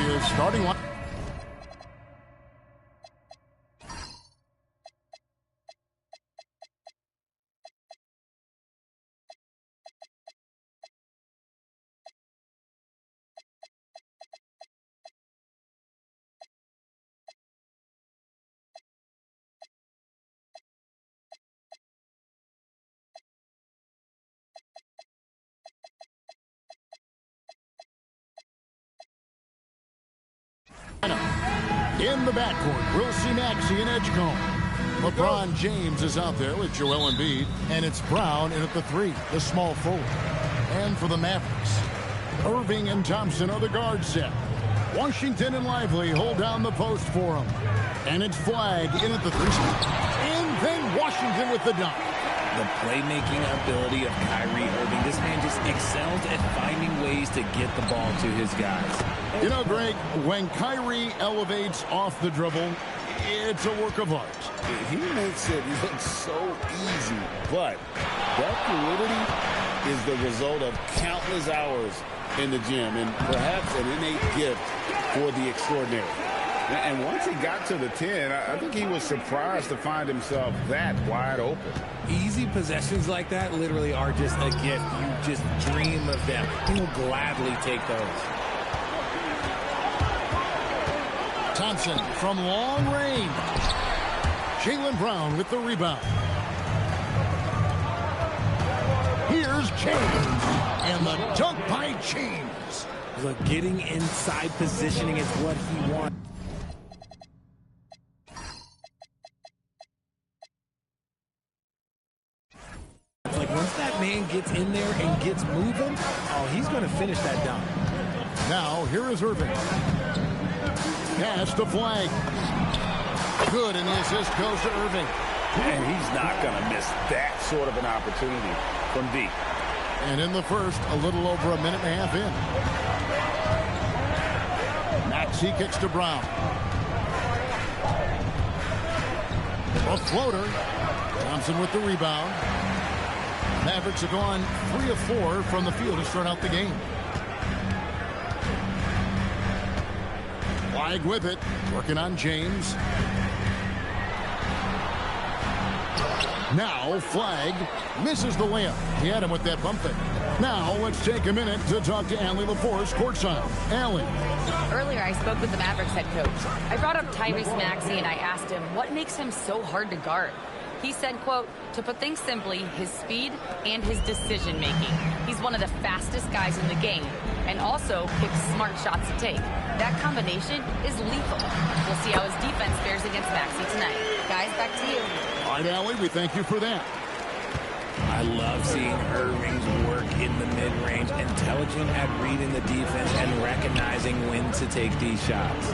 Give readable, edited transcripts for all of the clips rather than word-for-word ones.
Philadelphia's starting line. In the backcourt, we'll see Maxey and Edgecombe. LeBron James is out there with Joel Embiid, and it's Brown in at the 3, the small forward. And for the Mavericks, Irving and Thompson are the guard set. Washington and Lively hold down the post for him. And it's Flagg in at the 3 spot. And then Washington with the dunk. The playmaking ability of Kyrie Irving. This man just excels at finding ways to get the ball to his guys. You know, Greg, when Kyrie elevates off the dribble, it's a work of art. He makes it look so easy, but that fluidity is the result of countless hours in the gym and perhaps an innate gift for the extraordinary. And once he got to the 10, I think he was surprised to find himself that wide open. Easy possessions like that literally are just a gift. You just dream of them. He will gladly take those. Thompson from long range. Jaylen Brown with the rebound. Here's James. And the dunk by James. Look, getting inside positioning is what he wants. Like once that man gets in there and gets moving, oh, he's going to finish that dunk. Now, here is Irving. Pass to Flagg. Good, and the assist goes to Irving. And he's not going to miss that sort of an opportunity from deep. And in the first, a little over a minute and a half in. Maxey kicks to Brown. A floater. Thompson with the rebound. Mavericks have gone 3 of 4 from the field to start out the game. Flagg with it, working on James. Now Flagg misses the layup. He had him with that bump fake. Now let's take a minute to talk to Allie LaForce courtside. Allie. Earlier I spoke with the Mavericks head coach. I brought up Tyrese Maxey and I asked him what makes him so hard to guard. He said, quote, to put things simply, his speed and his decision making. He's one of the fastest guys in the game and also picks smart shots to take. That combination is lethal. We'll see how his defense fares against Maxey tonight. Guys, back to you. All right, Allie, we thank you for that. I love seeing Irving's work in the mid-range, intelligent at reading the defense and recognizing when to take these shots.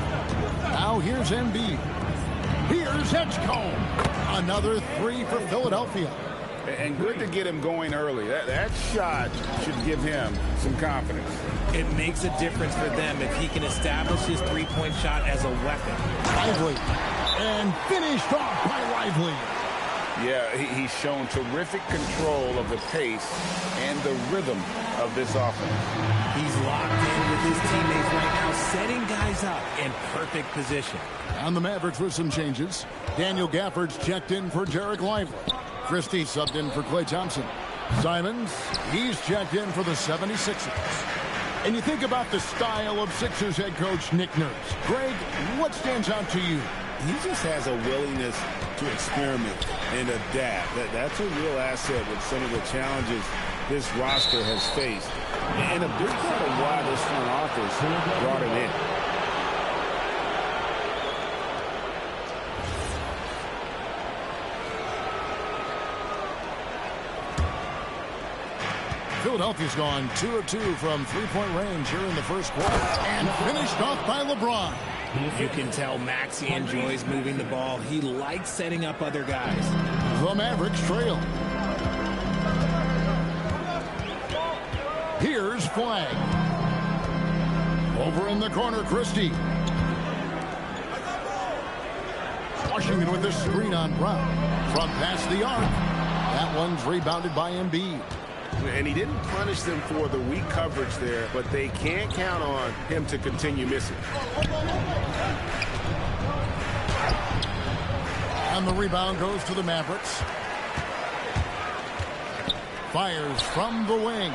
Now here's Embiid. Here's Edgecombe. Another 3 for Philadelphia. And good to get him going early. That shot should give him some confidence. It makes a difference for them if he can establish his three-point shot as a weapon. Lively. And finished off by Lively. Yeah, he's shown terrific control of the pace and the rhythm of this offense. He's locked in with his teammates right now, setting guys up in perfect position. On the Mavericks with some changes. Daniel Gafford's checked in for Derek Lively. Christie subbed in for Klay Thompson. Simons, he's checked in for the 76ers. And you think about the style of Sixers head coach Nick Nurse. Greg, what stands out to you? He just has a willingness to experiment and adapt. That's a real asset with some of the challenges this roster has faced. And a big part of why this front office brought him in. Philadelphia's gone 2 of 2 from three-point range here in the first quarter. And finished off by LeBron. You can tell Maxey enjoys moving the ball. He likes setting up other guys. The Mavericks trail. Here's Flagg. Over in the corner, Christie. Washington with the screen on Brown. From past the arc. That one's rebounded by Embiid. And he didn't punish them for the weak coverage there, but they can't count on him to continue missing. And the rebound goes to the Mavericks. Fires from the wing.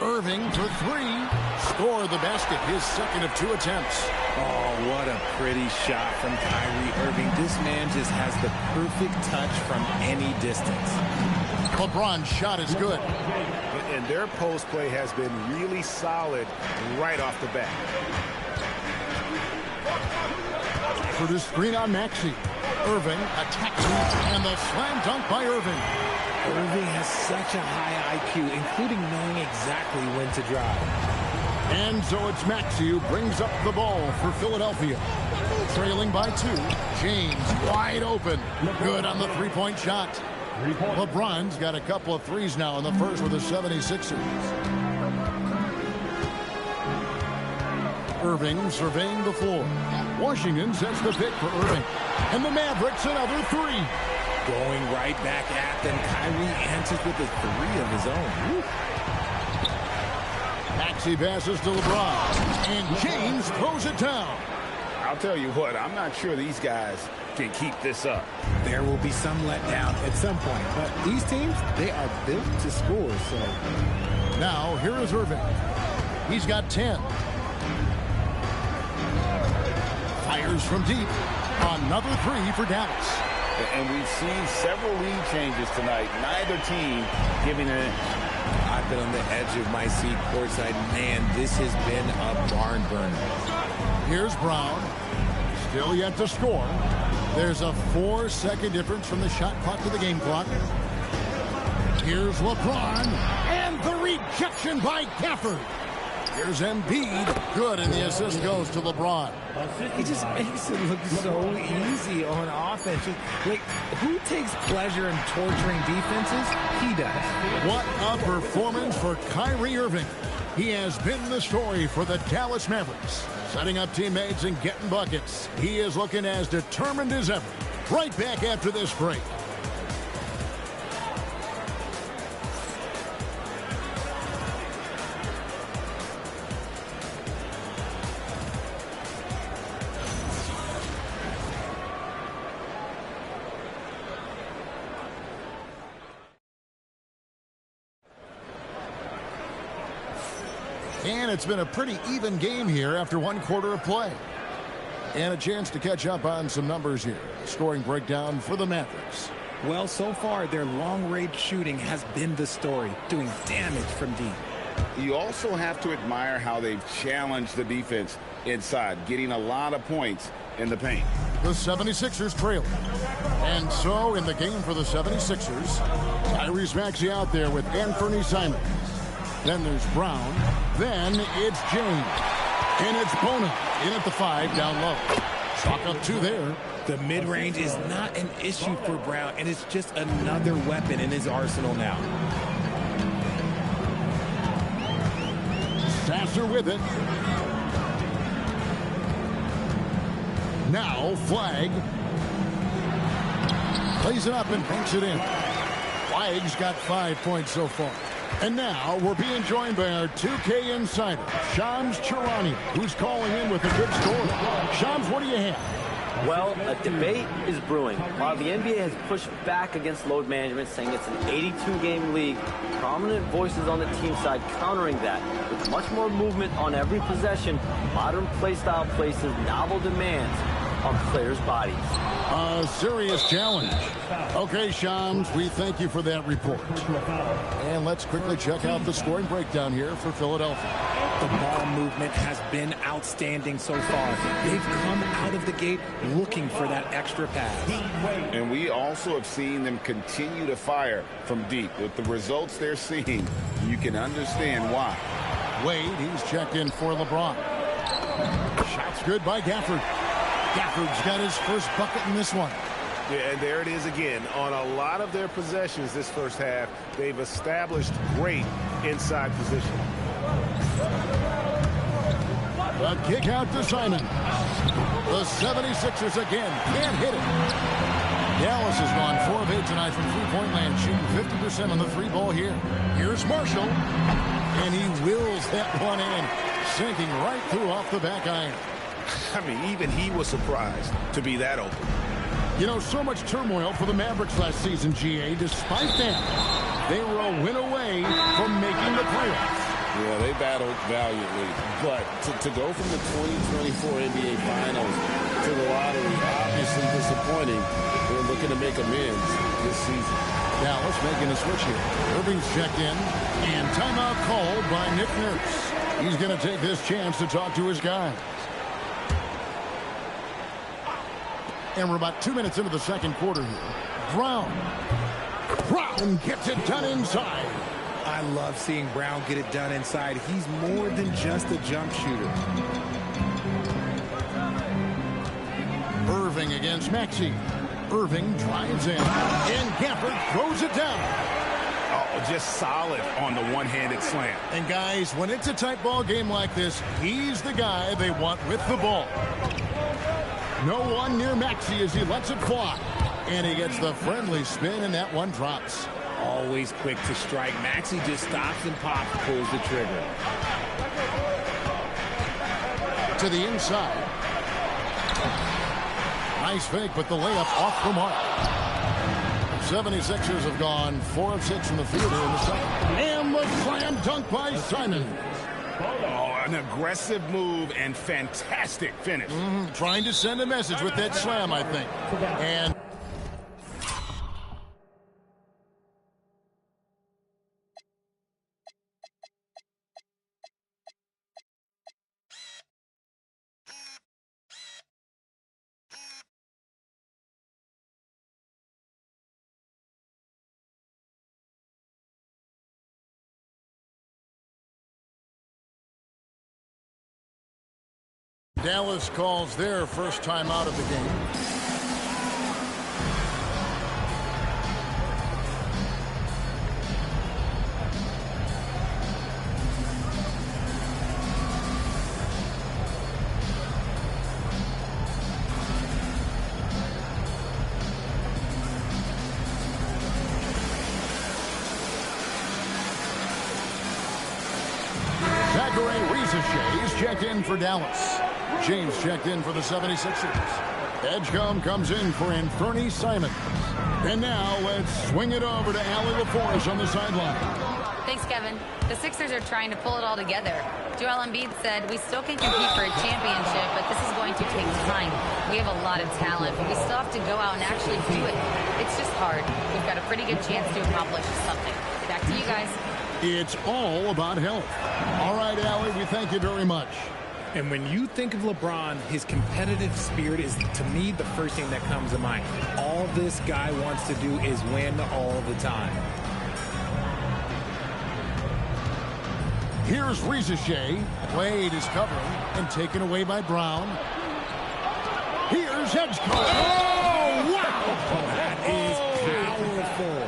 Irving for three. Scored the basket, his second of 2 attempts. Oh, what a pretty shot from Kyrie Irving. This man just has the perfect touch from any distance. LeBron's shot is good. And their post play has been really solid right off the bat. For the screen on Maxey. Irving attacks him, and the slam dunk by Irving. Irving has such a high IQ, including knowing exactly when to drive. And so it's Maxey who brings up the ball for Philadelphia. Trailing by 2. James wide open. Good on the three-point shot. LeBron's got a couple of threes now in the first with the 76ers. Irving surveying the floor. Washington sets the pick for Irving. And the Mavericks another 3. Going right back at them. Kyrie answers with a 3 of his own. Woo. Maxey passes to LeBron. And James throws it down. I'll tell you what, I'm not sure these guys can keep this up. There will be some letdown at some point, but these teams, they are built to score, so. Now, here is Irving. He's got 10. Fires from deep. Another 3 for Dallas. And we've seen several lead changes tonight. Neither team giving it. I've been on the edge of my seat courtside. Man, this has been a barn burner. Here's Brown. Still yet to score. There's a 4-second difference from the shot clock to the game clock. Here's LeBron. And the rejection by Gafford. Here's Embiid. Good, and the assist goes to LeBron. He just makes it look so easy on offense. Like, who takes pleasure in torturing defenses? He does. What a performance for Kyrie Irving. He has been the story for the Dallas Mavericks. Setting up teammates and getting buckets. He is looking as determined as ever. Right back after this break. And it's been a pretty even game here after 1 quarter of play. And a chance to catch up on some numbers here. Scoring breakdown for the Mavericks. Well, so far, their long-range shooting has been the story, doing damage from deep. You also have to admire how they've challenged the defense inside, getting a lot of points in the paint. The 76ers trail. And so in the game for the 76ers, Tyrese Maxey out there with Anthony Simons. Then there's Brown. Then it's James. And it's Bona in at the 5 down low. Chalk up 2 there. The mid-range is not an issue for Brown, and it's just another weapon in his arsenal now. Sasser with it. Now Flag. Plays it up and banks it in. Flag's got 5 points so far. And now we're being joined by our 2K insider, Shams Charania, who's calling in with a good story. Shams, what do you have? Well, a debate is brewing. While the NBA has pushed back against load management, saying it's an 82-game league, prominent voices on the team side countering that. With much more movement on every possession, modern play style places novel demands on players' bodies. A serious challenge. Okay, Shams, we thank you for that report. And let's quickly check out the scoring breakdown here for Philadelphia. The ball movement has been outstanding so far. They've come out of the gate looking for that extra pass. And we also have seen them continue to fire from deep. With the results they're seeing, you can understand why. Wade, he's checked in for LeBron. Shots good by Gafford. Gafford's got his first bucket in this one. Yeah, and there it is again. On a lot of their possessions this first half, they've established great inside position. The kick out to Simon. The 76ers again can't hit it. Dallas has gone 4 of 8 tonight from three-point land, shooting 50% on the three ball here. Here's Marshall, and he wills that one in, sinking right through off the back iron. I mean, even he was surprised to be that open. You know, so much turmoil for the Mavericks last season, GA. Despite that, they were a win away from making the playoffs. Yeah, they battled valiantly. But to go from the 2024 NBA Finals to the lottery, obviously disappointing. They're looking to make amends this season. Dallas making a switch here. Irving's checked in, and timeout called by Nick Nurse. He's going to take this chance to talk to his guys. And we're about 2 minutes into the second quarter here. Brown gets it done inside. I love seeing Brown get it done inside. He's more than just a jump shooter. Irving against Maxey. Irving drives in, and Gafford throws it down. Oh, just solid on the one-handed slam. And guys, when it's a tight ball game like this, he's the guy they want with the ball. No one near Maxey as he lets it fly. And he gets the friendly spin, and that one drops. Always quick to strike. Maxey just stops and pops, pulls the trigger. To the inside. Nice fake, but the layup off the mark. 76ers have gone 4 of 6 from the field here in the second. And the slam dunk by Simon. Oh, an aggressive move and fantastic finish. Trying to send a message with that slam, I think. And Dallas calls their first time out of the game. Zachary Rieseshay is checked in for Dallas. James checked in for the 76ers. Edgecombe comes in for Anthony Simons. And now let's swing it over to Allie LaForce on the sideline. Thanks, Kevin. The Sixers are trying to pull it all together. Joel Embiid said, we still can compete for a championship, but this is going to take time. We have a lot of talent, but we still have to go out and actually do it. It's just hard. We've got a pretty good chance to accomplish something. Back to you guys. It's all about health. All right, Allie, we thank you very much. And when you think of LeBron, his competitive spirit is, to me, the first thing that comes to mind. All this guy wants to do is win all the time. Here's Rieseshay. Wade is covering and taken away by Brown. Here's Edgecombe. Oh, wow! That is powerful.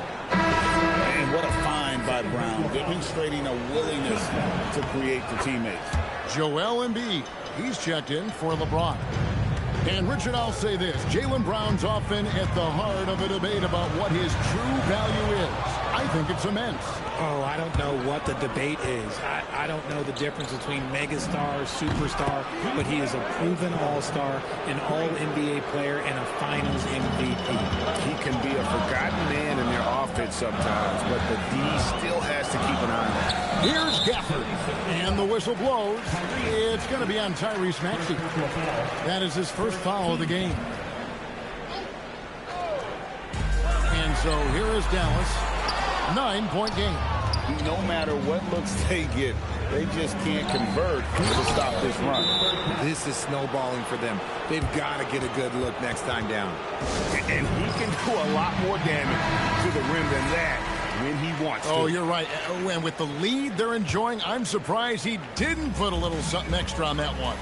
And what a find by Brown, demonstrating a willingness to create for teammates. Joel Embiid, he's checked in for LeBron. And Richard, I'll say this. Jaylen Brown's often at the heart of a debate about what his true value is. I think it's immense. Oh, I don't know what the debate is. I don't know the difference between megastar, superstar, but he is a proven all-star, an all-NBA player, and a finals MVP. He can be a forgotten man in their offense sometimes, but the D still has to keep an eye on him. Here's Gafford, and the whistle blows. It's going to be on Tyrese Maxey. That is his first foul of the game. And so here is Dallas. 9-point game. No matter what looks they get, they just can't convert to stop this run. This is snowballing for them. They've got to get a good look next time down. And he can do a lot more damage to the rim than that when he wants to. Oh, you're right. And with the lead they're enjoying, I'm surprised he didn't put a little something extra on that one.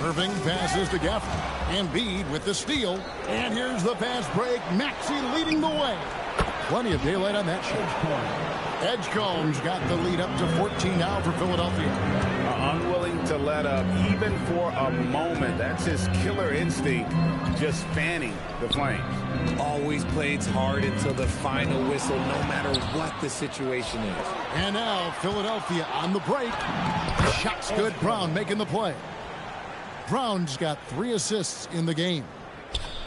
Irving passes to Gafford. Embiid with the steal. And here's the fast break. Maxey leading the way. Plenty of daylight on that shot. Edgecombe's got the lead up to 14 now for Philadelphia. unwilling to let up even for a moment. That's his killer instinct, just fanning the flames. Always plays hard until the final whistle, no matter what the situation is. And now Philadelphia on the break. Shot's good. Brown making the play. Brown's got 3 assists in the game.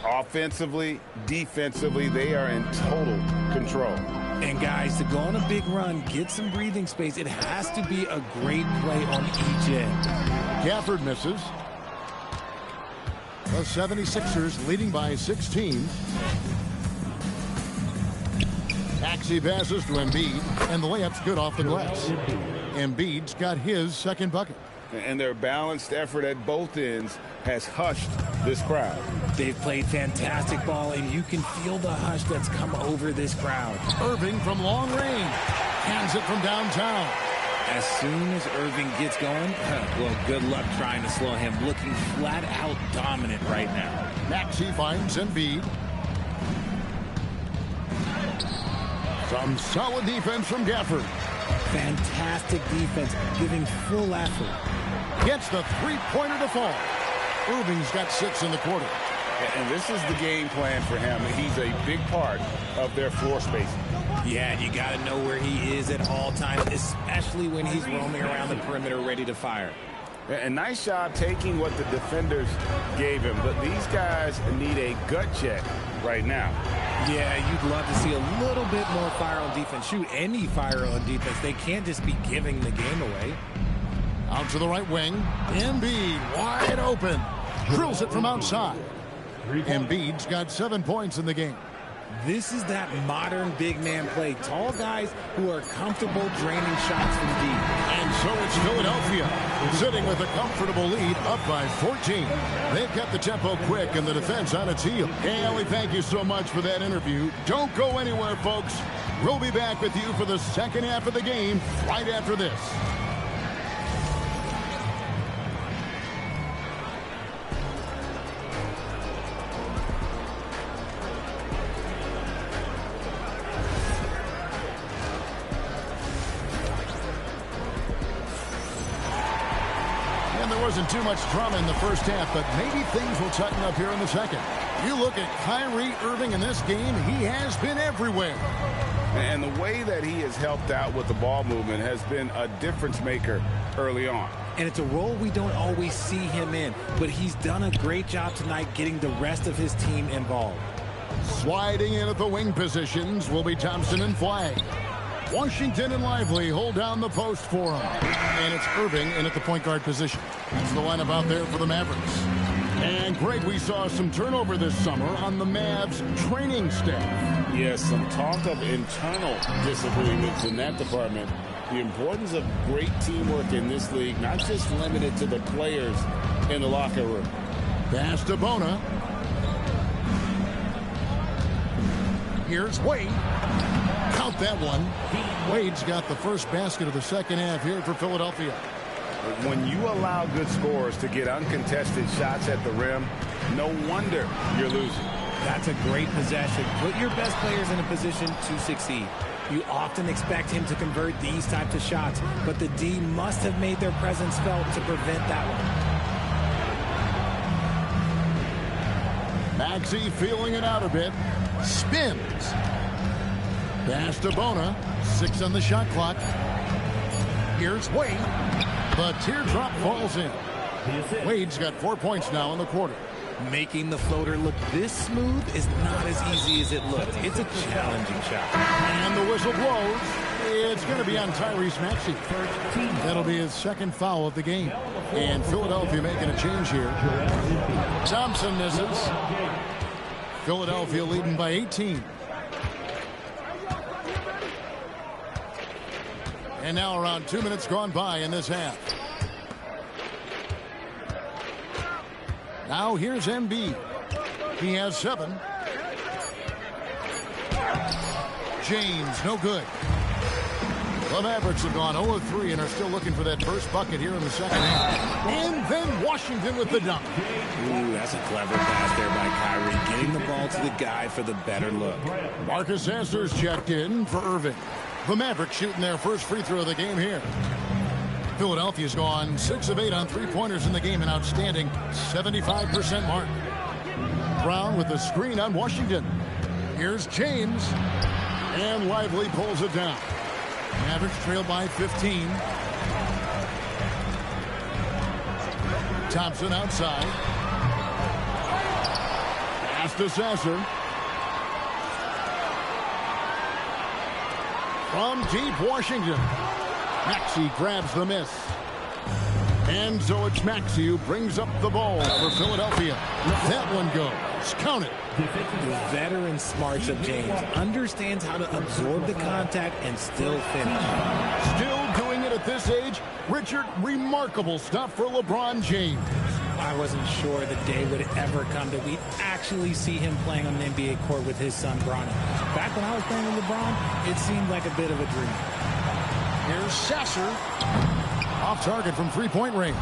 Offensively, defensively, they are in total control. And guys, to go on a big run, get some breathing space, it has to be a great play on each end. Gafford misses. The 76ers leading by 16. Maxey passes to Embiid, and the layup's good off the glass. Embiid's got his second bucket. And their balanced effort at both ends has hushed this crowd. They've played fantastic ball, and you can feel the hush that's come over this crowd. Irving from long range. Hands it from downtown. As soon as Irving gets going, well, good luck trying to slow him. Looking flat out dominant right now. Maxey finds Embiid. Some solid defense from Gafford. Fantastic defense, giving full effort. Gets the three-pointer to fall. Irving's got 6 in the quarter. And this is the game plan for him. He's a big part of their floor spacing. Yeah, you got to know where he is at all times, especially when he's roaming around the perimeter ready to fire. And nice job taking what the defenders gave him. But these guys need a gut check right now. Yeah, you'd love to see a little bit more fire on defense. Shoot, any fire on defense. They can't just be giving the game away. Out to the right wing. Embiid wide open. Drills it from outside. Embiid's got 7 points in the game. This is that modern big man play. Tall guys who are comfortable draining shots from deep. And so it's Philadelphia sitting with a comfortable lead up by 14. They've kept the tempo quick and the defense on its heel. Hey, Ellie, thank you so much for that interview. Don't go anywhere, folks. We'll be back with you for the second half of the game right after this. Wasn't too much drama in the first half, but maybe things will tighten up here in the second. You look at Kyrie Irving in this game, he has been everywhere. And the way that he has helped out with the ball movement has been a difference maker early on. And it's a role we don't always see him in, but he's done a great job tonight getting the rest of his team involved. Sliding in at the wing positions will be Thompson and Flagg. Washington and Lively hold down the post for him. And it's Irving in at the point guard position. That's the lineup out there for the Mavericks. And Greg, we saw some turnover this summer on the Mavs training staff. Yes, some talk of internal disagreements in that department. The importance of great teamwork in this league, not just limited to the players in the locker room. Pass to Bona. Here's Wade. Count that one. Wade's got the first basket of the second half here for Philadelphia. When you allow good scorers to get uncontested shots at the rim, no wonder you're losing. That's a great possession. Put your best players in a position to succeed. You often expect him to convert these types of shots, but the D must have made their presence felt to prevent that one. Maxey feeling it out a bit. Spins. Pass to Bona. 6 on the shot clock. Here's Wade. The teardrop falls in. Wade's got 4 points now in the quarter. Making the floater look this smooth is not as easy as it looked. It's a challenging shot. And the whistle blows. It's going to be on Tyrese Maxey. That'll be his second foul of the game. And Philadelphia making a change here. Thompson misses. Philadelphia leading by 18. And now around 2 minutes gone by in this half. Now here's Embiid. He has 7. James, no good. The Mavericks have gone 0-3 and are still looking for that first bucket here in the second half. And then Washington with the dunk. Ooh, that's a clever pass there by Kyrie, getting the ball to the guy for the better look. Marcus Sasser's checked in for Irving. The Mavericks shooting their first free throw of the game here. Philadelphia's gone 6 of 8 on three-pointers in the game, an outstanding 75% mark. Brown with the screen on Washington. Here's James. And Lively pulls it down. Mavericks trail by 15. Thompson outside. Pass to Sasser. From deep Washington. Maxey grabs the miss. And so it's Maxey who brings up the ball for Philadelphia. That one goes. Count it. The veteran smarts of James understands how to absorb the contact and still finish. Still doing it at this age. Richard, remarkable stuff for LeBron James. I wasn't sure the day would ever come that we'd actually see him playing on an NBA court with his son, Bronny. Back when I was playing with LeBron, it seemed like a bit of a dream. Here's Sasser. Off target from three-point range.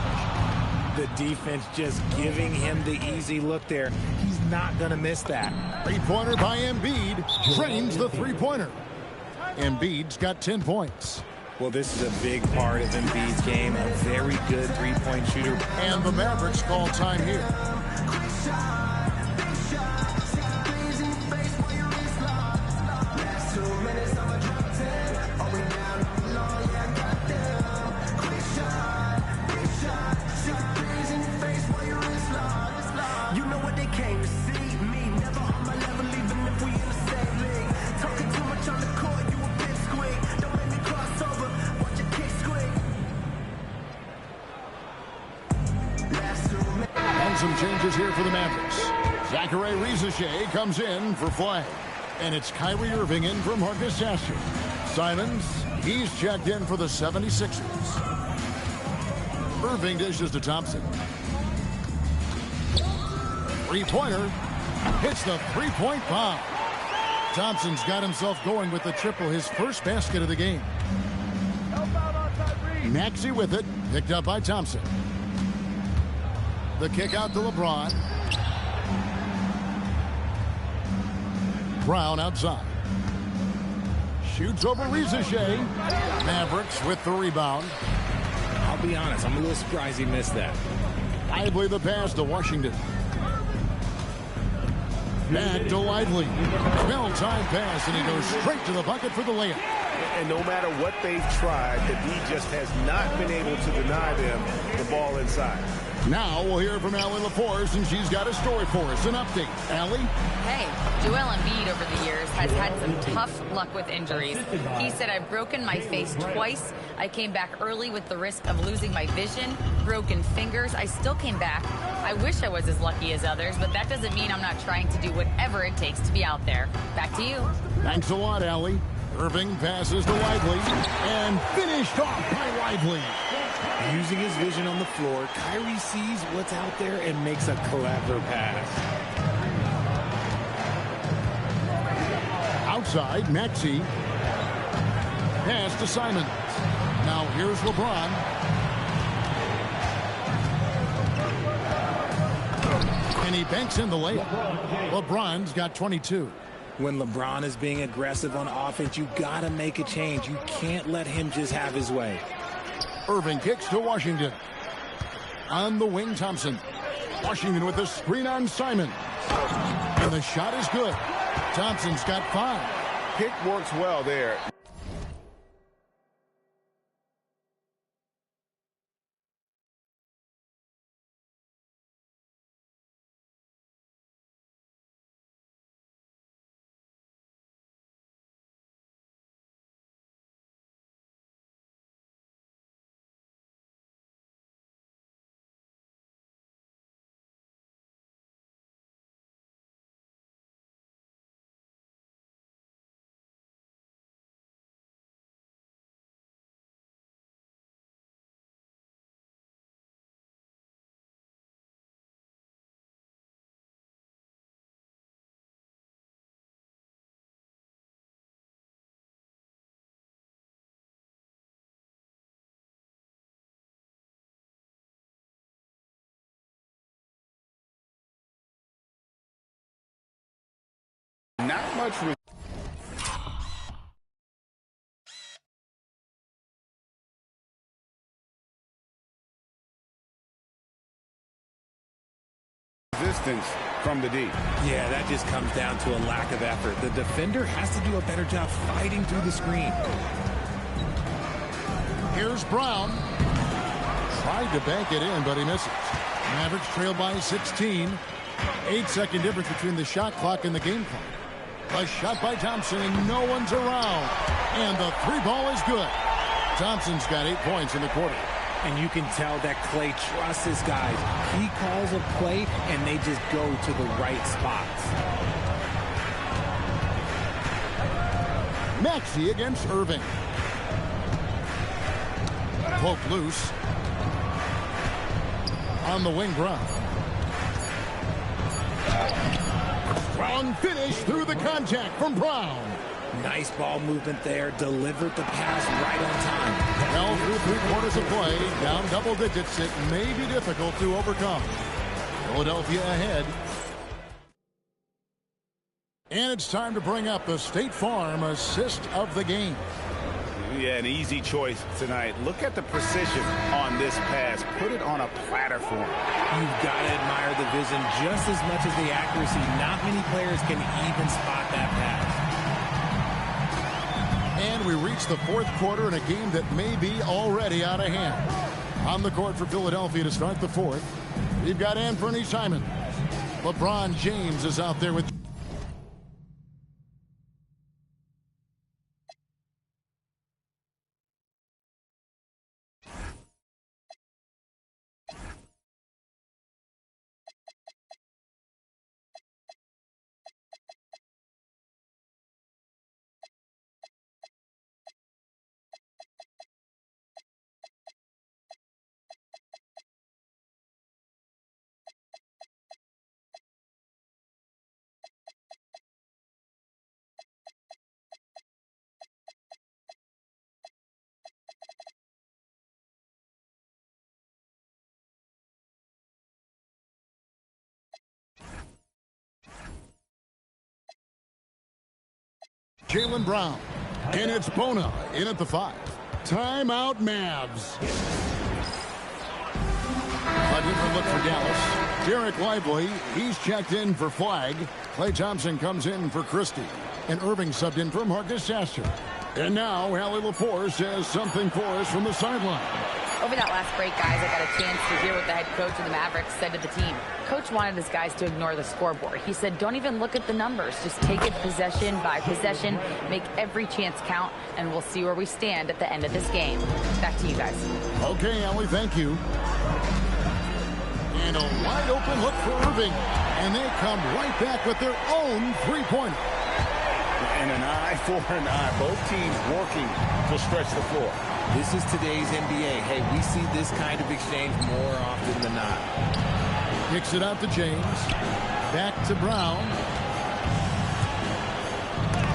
The defense just giving him the easy look there. He's not going to miss that. Three-pointer by Embiid. Drains the three-pointer. Embiid's got 10 points. Well, this is a big part of Embiid's game. A very good three-point shooter. And the Mavericks call time here. Some changes here for the Mavericks. Zachary Rizachet comes in for Flag. And it's Kyrie Irving in for Marcus Sasser. Simons, he's checked in for the 76ers. Irving dishes to Thompson. Three-pointer. Hits the three-point bomb. Thompson's got himself going with the triple, his first basket of the game. Maxey with it. Picked up by Thompson. The kick out to LeBron. Brown outside. Shoots over Rizachet. Mavericks with the rebound. I'll be honest, I'm a little surprised he missed that. Lively the pass to Washington. Back to Lively. Well-timed pass, and he goes straight to the bucket for the layup. And no matter what they've tried, the D just has not been able to deny them the ball inside. Now we'll hear from Allie LaForce, and she's got a story for us. An update. Allie? Hey, Joel Embiid over the years has had some tough luck with injuries. He said, I've broken my face twice. I came back early with the risk of losing my vision, broken fingers. I still came back. I wish I was as lucky as others, but that doesn't mean I'm not trying to do whatever it takes to be out there. Back to you. Thanks a lot, Allie. Irving passes to Lively, and finished off by Lively. Using his vision on the floor, Kyrie sees what's out there and makes a clever pass. Outside, Maxey. Pass to Simons. Now here's LeBron. And he banks in the layup. LeBron's got 22. When LeBron is being aggressive on offense, you got to make a change. You can't let him just have his way. Irving kicks to Washington. On the wing, Thompson. Washington with the screen on Simon. And the shot is good. Thompson's got 5. Pick works well there. Not much. distance from the D. Yeah, that just comes down to a lack of effort. The defender has to do a better job fighting through the screen. Here's Brown. Tried to bank it in, but he misses. Mavericks trail by 16. 8-second difference between the shot clock and the game clock. A shot by Thompson, and no one's around. And the three ball is good. Thompson's got 8 points in the quarter. And you can tell that Klay trusts his guys. He calls a play, and they just go to the right spots. Maxey against Irving. Poke loose. On the wing, Brown. Strong finish through the contact from Brown. Nice ball movement there. Delivered the pass right on time. Well, through 3/4 of play, down double digits, it may be difficult to overcome. Philadelphia ahead. And it's time to bring up the State Farm assist of the game. Yeah, an easy choice tonight. Look at the precision on this pass. Put it on a platter for him. You've got to admire the vision just as much as the accuracy. Not many players can even spot that pass. And we reach the fourth quarter in a game that may be already out of hand. On the court for Philadelphia to start the fourth, we've got Anthony Simons. LeBron James is out there with... Jaylen Brown. And it's Bona in at the 5. Timeout, Mavs. A different look for Dallas. Derek Lively, he's checked in for Flag. Klay Thompson comes in for Christie. And Irving subbed in for Marcus Sasser. And now, Allie LaForce has something for us from the sideline. Over that last break, guys, I got a chance to hear what the head coach of the Mavericks said to the team. Coach wanted his guys to ignore the scoreboard. He said, don't even look at the numbers. Just take it possession by possession, make every chance count, and we'll see where we stand at the end of this game. Back to you guys. Okay, Allie, thank you. And a wide open look for Irving. And they come right back with their own three-pointer. And an eye for an eye. Both teams working to stretch the floor. This is today's NBA. Hey, we see this kind of exchange more often than not. Kicks it out to James. Back to Brown.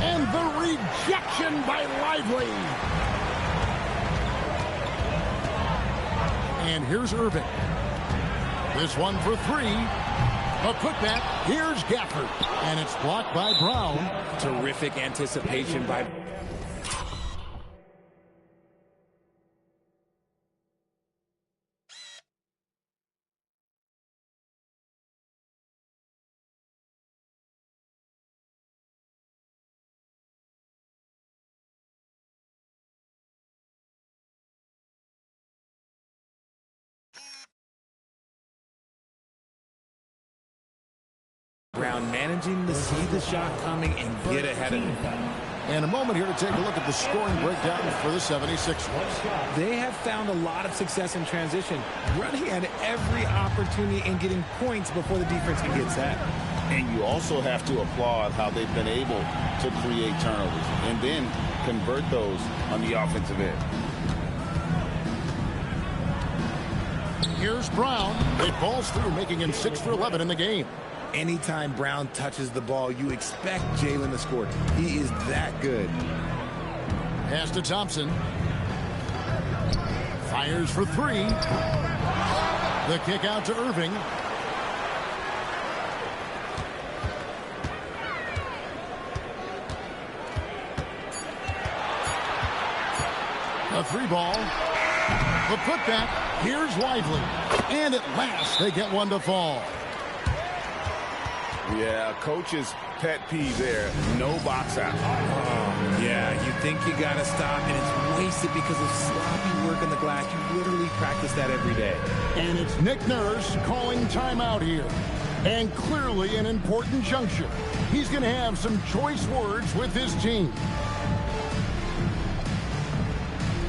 And the rejection by Lively. And here's Irving. This one for 3. A putback. Here's Gafford. And it's blocked by Brown. Terrific anticipation by... Brown managing to see the shot coming and get ahead of it. And a moment here to take a look at the scoring breakdown for the 76ers. They have found a lot of success in transition, running at every opportunity and getting points before the defense can get set. And you also have to applaud how they've been able to create turnovers and then convert those on the offensive end. Here's Brown. It falls through, making him 6 for 11 in the game. Anytime Brown touches the ball, you expect Jaylen to score. He is that good. Pass to Thompson. Fires for 3. The kick out to Irving. A 3 ball. The putback. Here's Lively. And at last, they get one to fall. Yeah, coach's pet peeve there. No box out. Oh, yeah, you think you got to stop, and it's wasted because of sloppy work on the glass. You literally practice that every day. And it's Nick Nurse calling timeout here. And clearly an important juncture. He's going to have some choice words with his team.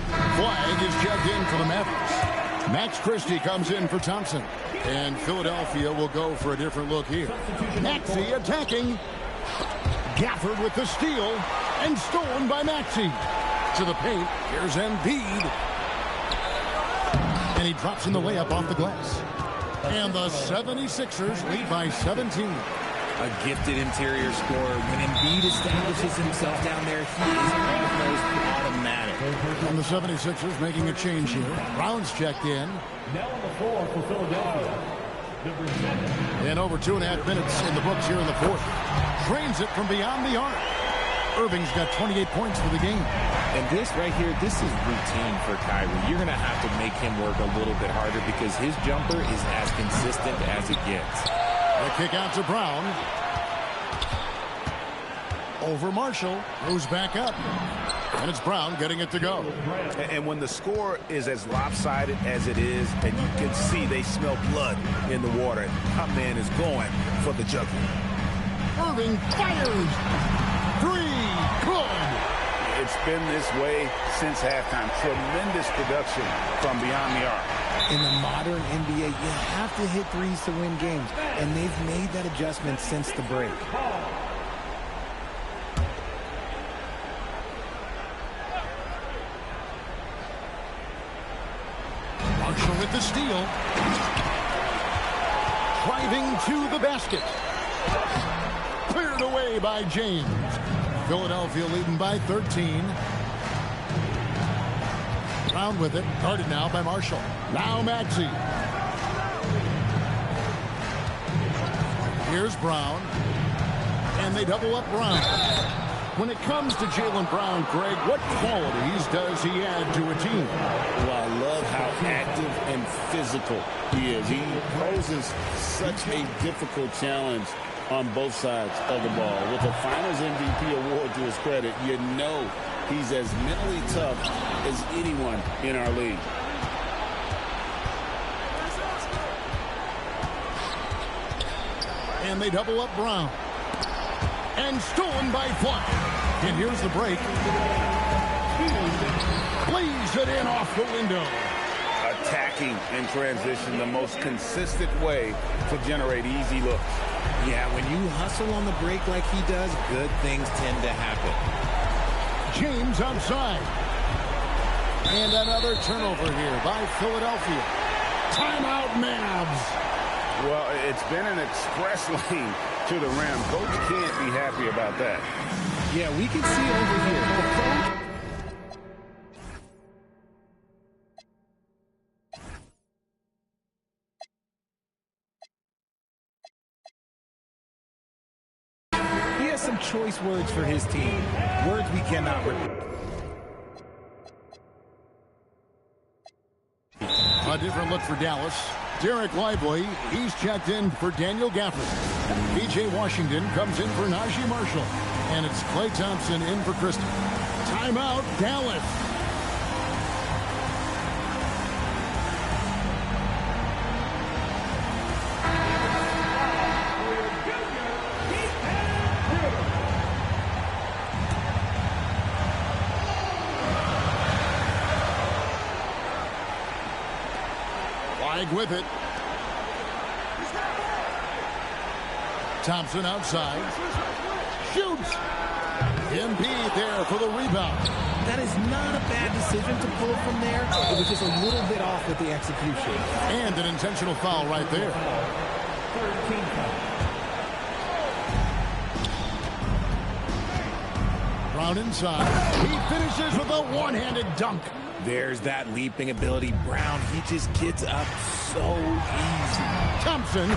Flag is checked in for the Mavericks. Max Christie comes in for Thompson. And Philadelphia will go for a different look here. Maxey attacking. Gafford with the steal. And stolen by Maxey. To the paint. Here's Embiid. And he drops in the layup off the glass. And the 76ers lead by 17. A gifted interior scorer. When Embiid establishes himself down there, he is almost automatic. And the 76ers making a change here. Brown's checked in. Now on the floor for Philadelphia, number 7. And over 2.5 minutes in the books here in the fourth. Drains it from beyond the arc. Irving's got 28 points for the game. And this right here, this is routine for Kyrie. You're going to have to make him work a little bit harder because his jumper is as consistent as it gets. The kick out to Brown. Over Marshall. Goes back up. And it's Brown getting it to go. And when the score is as lopsided as it is, and you can see they smell blood in the water, our man is going for the jugular. Irving fires. Three. Good. It's been this way since halftime. Tremendous production from beyond the arc. In the modern NBA, you have to hit threes to win games, and they've made that adjustment since the break. Marshall with the steal. Driving to the basket. Cleared away by James. Philadelphia leading by 13. Brown with it. Guarded now by Marshall. Now Maxey. Here's Brown. And they double up Brown. When it comes to Jaylen Brown, Greg, what qualities does he add to a team? Well, I love how active and physical he is. He poses such a difficult challenge on both sides of the ball. With a Finals MVP award to his credit, you know he's as mentally tough as anyone in our league. And they double up Brown. And stolen by Fly. And here's the break. Plays it in off the window. Attacking in transition, the most consistent way to generate easy looks. Yeah, when you hustle on the break like he does, good things tend to happen. James outside. And another turnover here by Philadelphia. Timeout Mavs. Well, it's been an express lane to the rim. Coach can't be happy about that. Yeah, we can see over here. He has some choice words for his team. Words we cannot repeat. A different look for Dallas. Derek Lively, he's checked in for Daniel Gafford. P.J. Washington comes in for Najee Marshall. And it's Klay Thompson in for Christie. Timeout, Dallas. With it. Thompson outside. Shoots. Embiid there for the rebound. That is not a bad decision to pull from there. It was just a little bit off with the execution. And an intentional foul right there. Brown inside. He finishes with a one-handed dunk. There's that leaping ability. Brown, he just gets up so easy. Thompson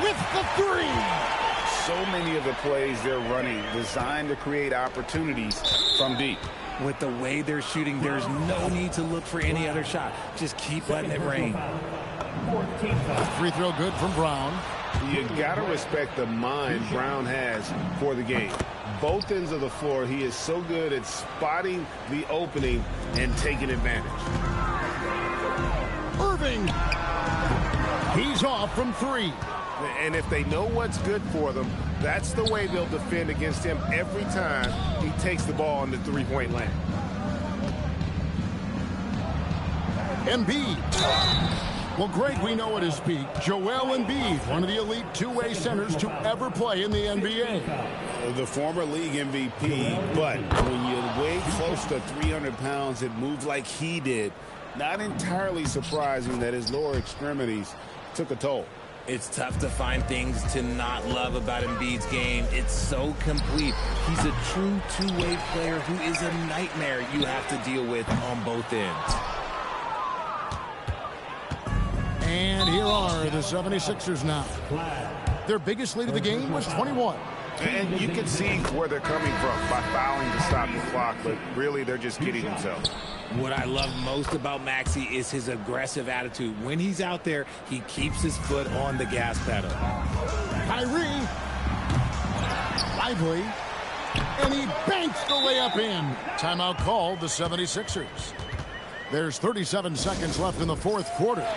with the three. So many of the plays they're running designed to create opportunities from deep. With the way they're shooting, there's no need to look for any other shot. Just keep letting it rain. Free throw good from Brown. You got to respect the mind Brown has for the game. Both ends of the floor, he is so good at spotting the opening and taking advantage. Irving. He's off from 3. And if they know what's good for them, that's the way they'll defend against him every time he takes the ball in the three-point line. Embiid. Well, Greg, we know at his peak, Joel Embiid, one of the elite two-way centers to ever play in the NBA. The former league MVP, but when you weigh close to 300 pounds and move like he did, not entirely surprising that his lower extremities took a toll. It's tough to find things to not love about Embiid's game. It's so complete. He's a true two-way player who is a nightmare you have to deal with on both ends. And here are the 76ers now. Their biggest lead of the game was 21. And you can see where they're coming from by fouling to stop the clock, but really they're just kidding themselves. What I love most about Maxey is his aggressive attitude. When he's out there, he keeps his foot on the gas pedal. Kyrie. Lively. And he banks the layup in. Timeout called the 76ers. There's 37 seconds left in the fourth quarter.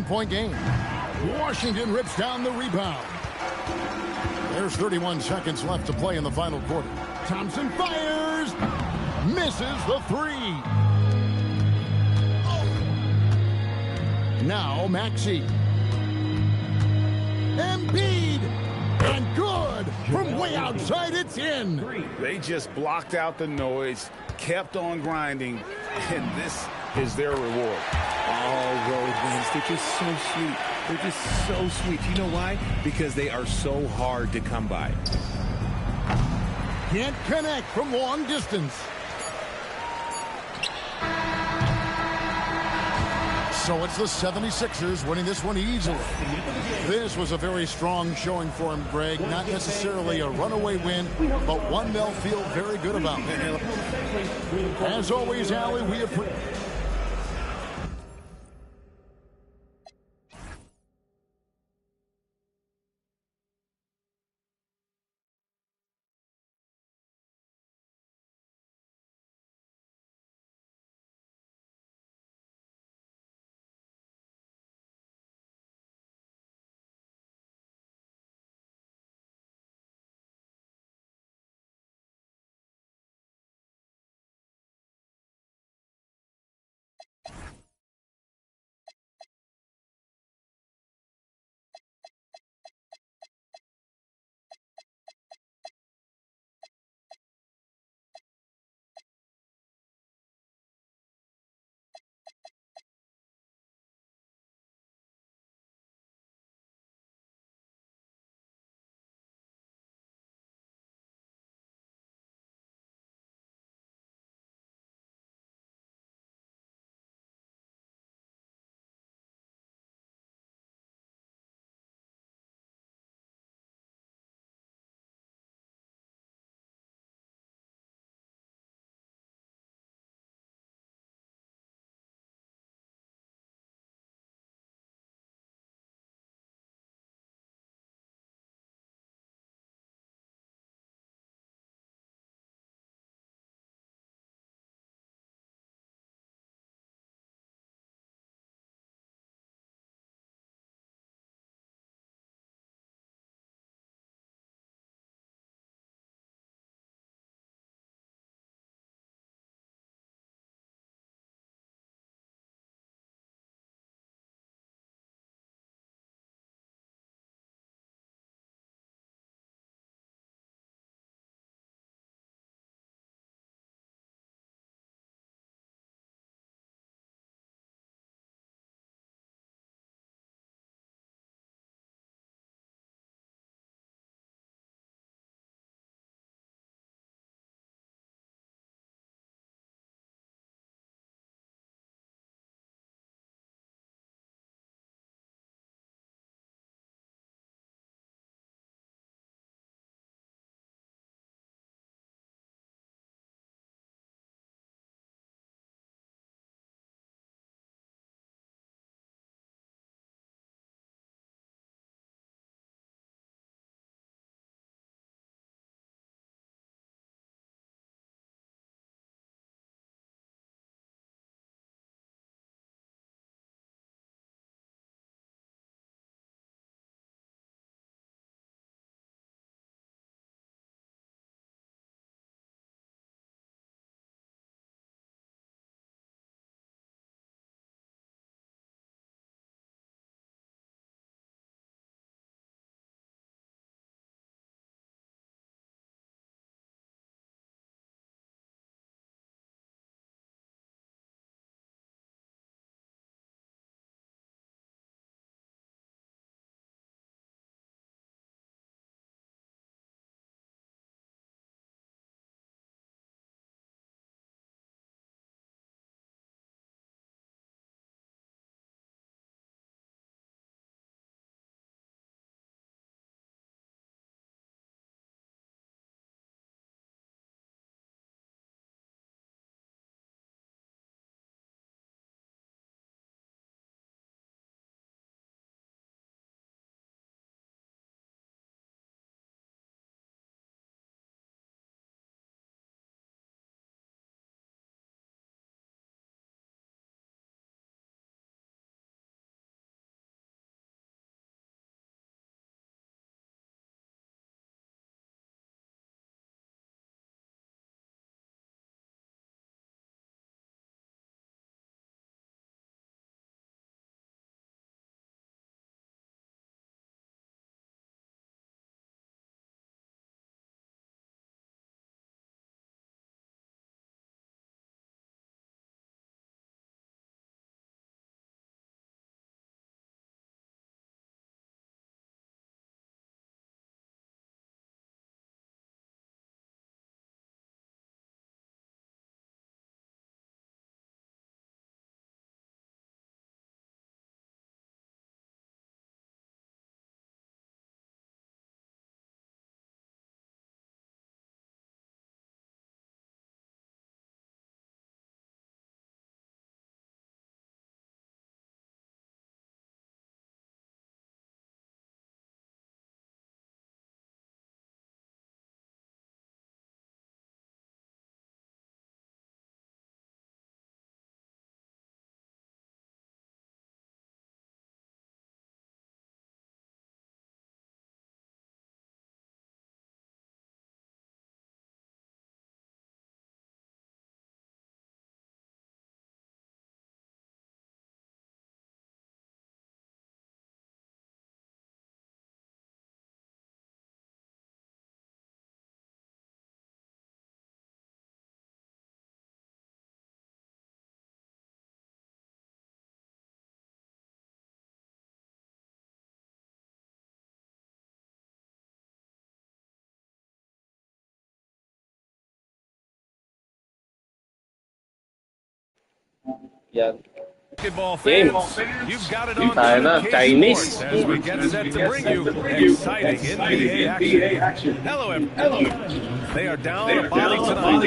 .point game. Washington rips down the rebound. There's 31 seconds left to play in the final quarter. Thompson fires. Misses the 3. Now Maxey. Embiid. And good. From way outside, it's in. They just blocked out the noise, kept on grinding, and this is their reward. All road wins. They're just so sweet. They're just so sweet. You know why? Because they are so hard to come by. Can't connect from long distance. So it's the 76ers winning this one easily. This was a very strong showing for him, Greg. Not necessarily a runaway win, but one they'll feel very good about. As always, Allie, we appreciate Yan. Basketball Game. fans, you've got it on Tayo na, Chinese. Sports as we get set to bring you exciting NBA action. Hello, everyone. They are down a body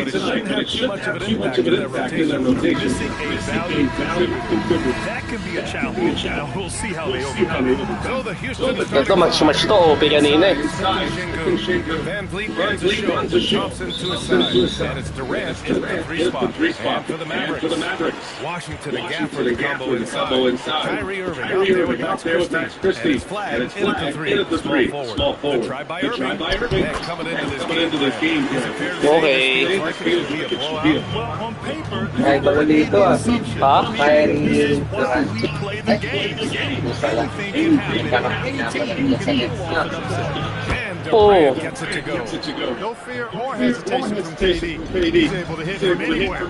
tonight, but it shouldn't have too much of an impact on their rotation. Missing a value contributor. That can be a challenge. We'll see how they overcome it. So the Houston Ito, match to OP kanina eh. Van Vliet runs the show. Thompson to his side. And it's Durant in the three spot. And for the Mavericks. Washington and Gafford combo inside. Kyrie Irving out there with Max Christie. And his flag in at the three. Small forward. The try by Irving. And coming into this game. Okay. Well, on paper, Kahit ako dito ah. Ha? Kyrie we play the game. Anything can happen. Any team can pull off an upset. And Durant gets it to go. No fear or hesitation from KD. He's able to hit from anywhere.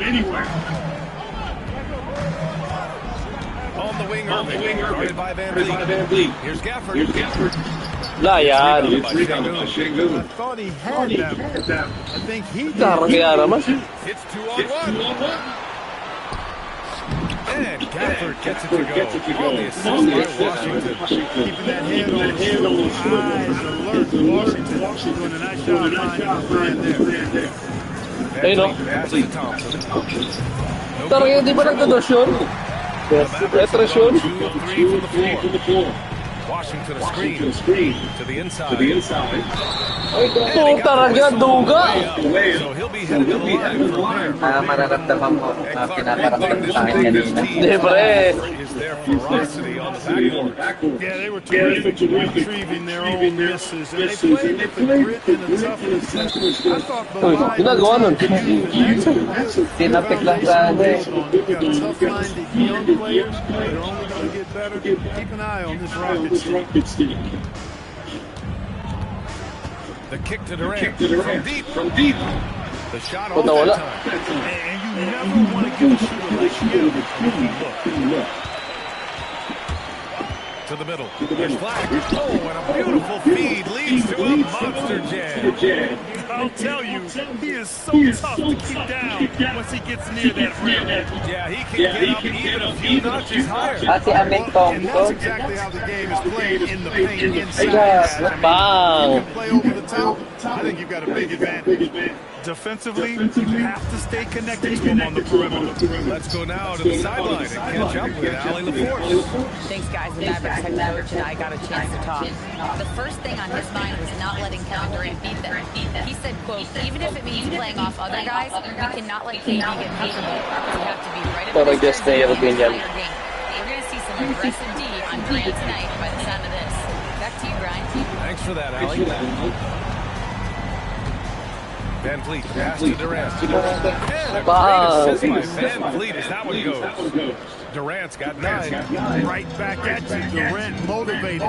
On the wing, guarded by Van Vliet. Here's Gafford. Wala yan. I thought he had them. I think he did. Kaya naman. It's 2-on-1. And Gafford gets it to go. On the assist by Washington. Keeping that hand on the shoulder. Eyes alert. Washington doing a nice job finding the man there. Ayun o. Pass to Thompson. Tarang di ba nagdados yun? Retras yun? 2 of 3 from the floor. Washington a screen to the inside. Tarang yan, duga! So he'll be headed to the line from there. Mararamdaman mo na pinaparamdam sa akin kanina. Di pre. Is their ferocity on the backboard. Yeah, they were terrific retrieving their own misses. And they played with the grit and the toughness. I thought the line Ginagawa nun. Tinapik lang sa ano eh. tough-minded young players. They're only going to get better. Keep an eye on this Rockets team. The kick to Durant from deep. The shot off that time. And you never want to give a shooter like him. Look. To the middle. There's Flag. Oh, and a beautiful feed leads to a monster jam. I'll tell you, he is so tough to keep down once he gets near that rim. Yeah, he can get up even a few notches higher. Ate Aming And that's Tongko. exactly how the game is played in the paint inside. Bang! You can play over the top. I think you've got a big advantage. Defensively, you have to stay connected to him on the perimeter. Let's go now to the sideline and catch up with Allie LaForce. Thanks, guys. The Mavericks head coach and I got a chance to talk. The first thing on his mind was not letting Kevin Durant beat them. He said, quote, even if it means playing off other guys, we cannot let KD get comfortable. We have to be right up Parang just na yung opinion. We're going to see some aggressive D on Durant tonight by the sound of this. Back to you, Brian. Thanks for that, Allie. Van Vliet, pass to Durant. And a great assist by Van Vliet as that one goes. Durant's got 9. Right back at you. Durant motivated.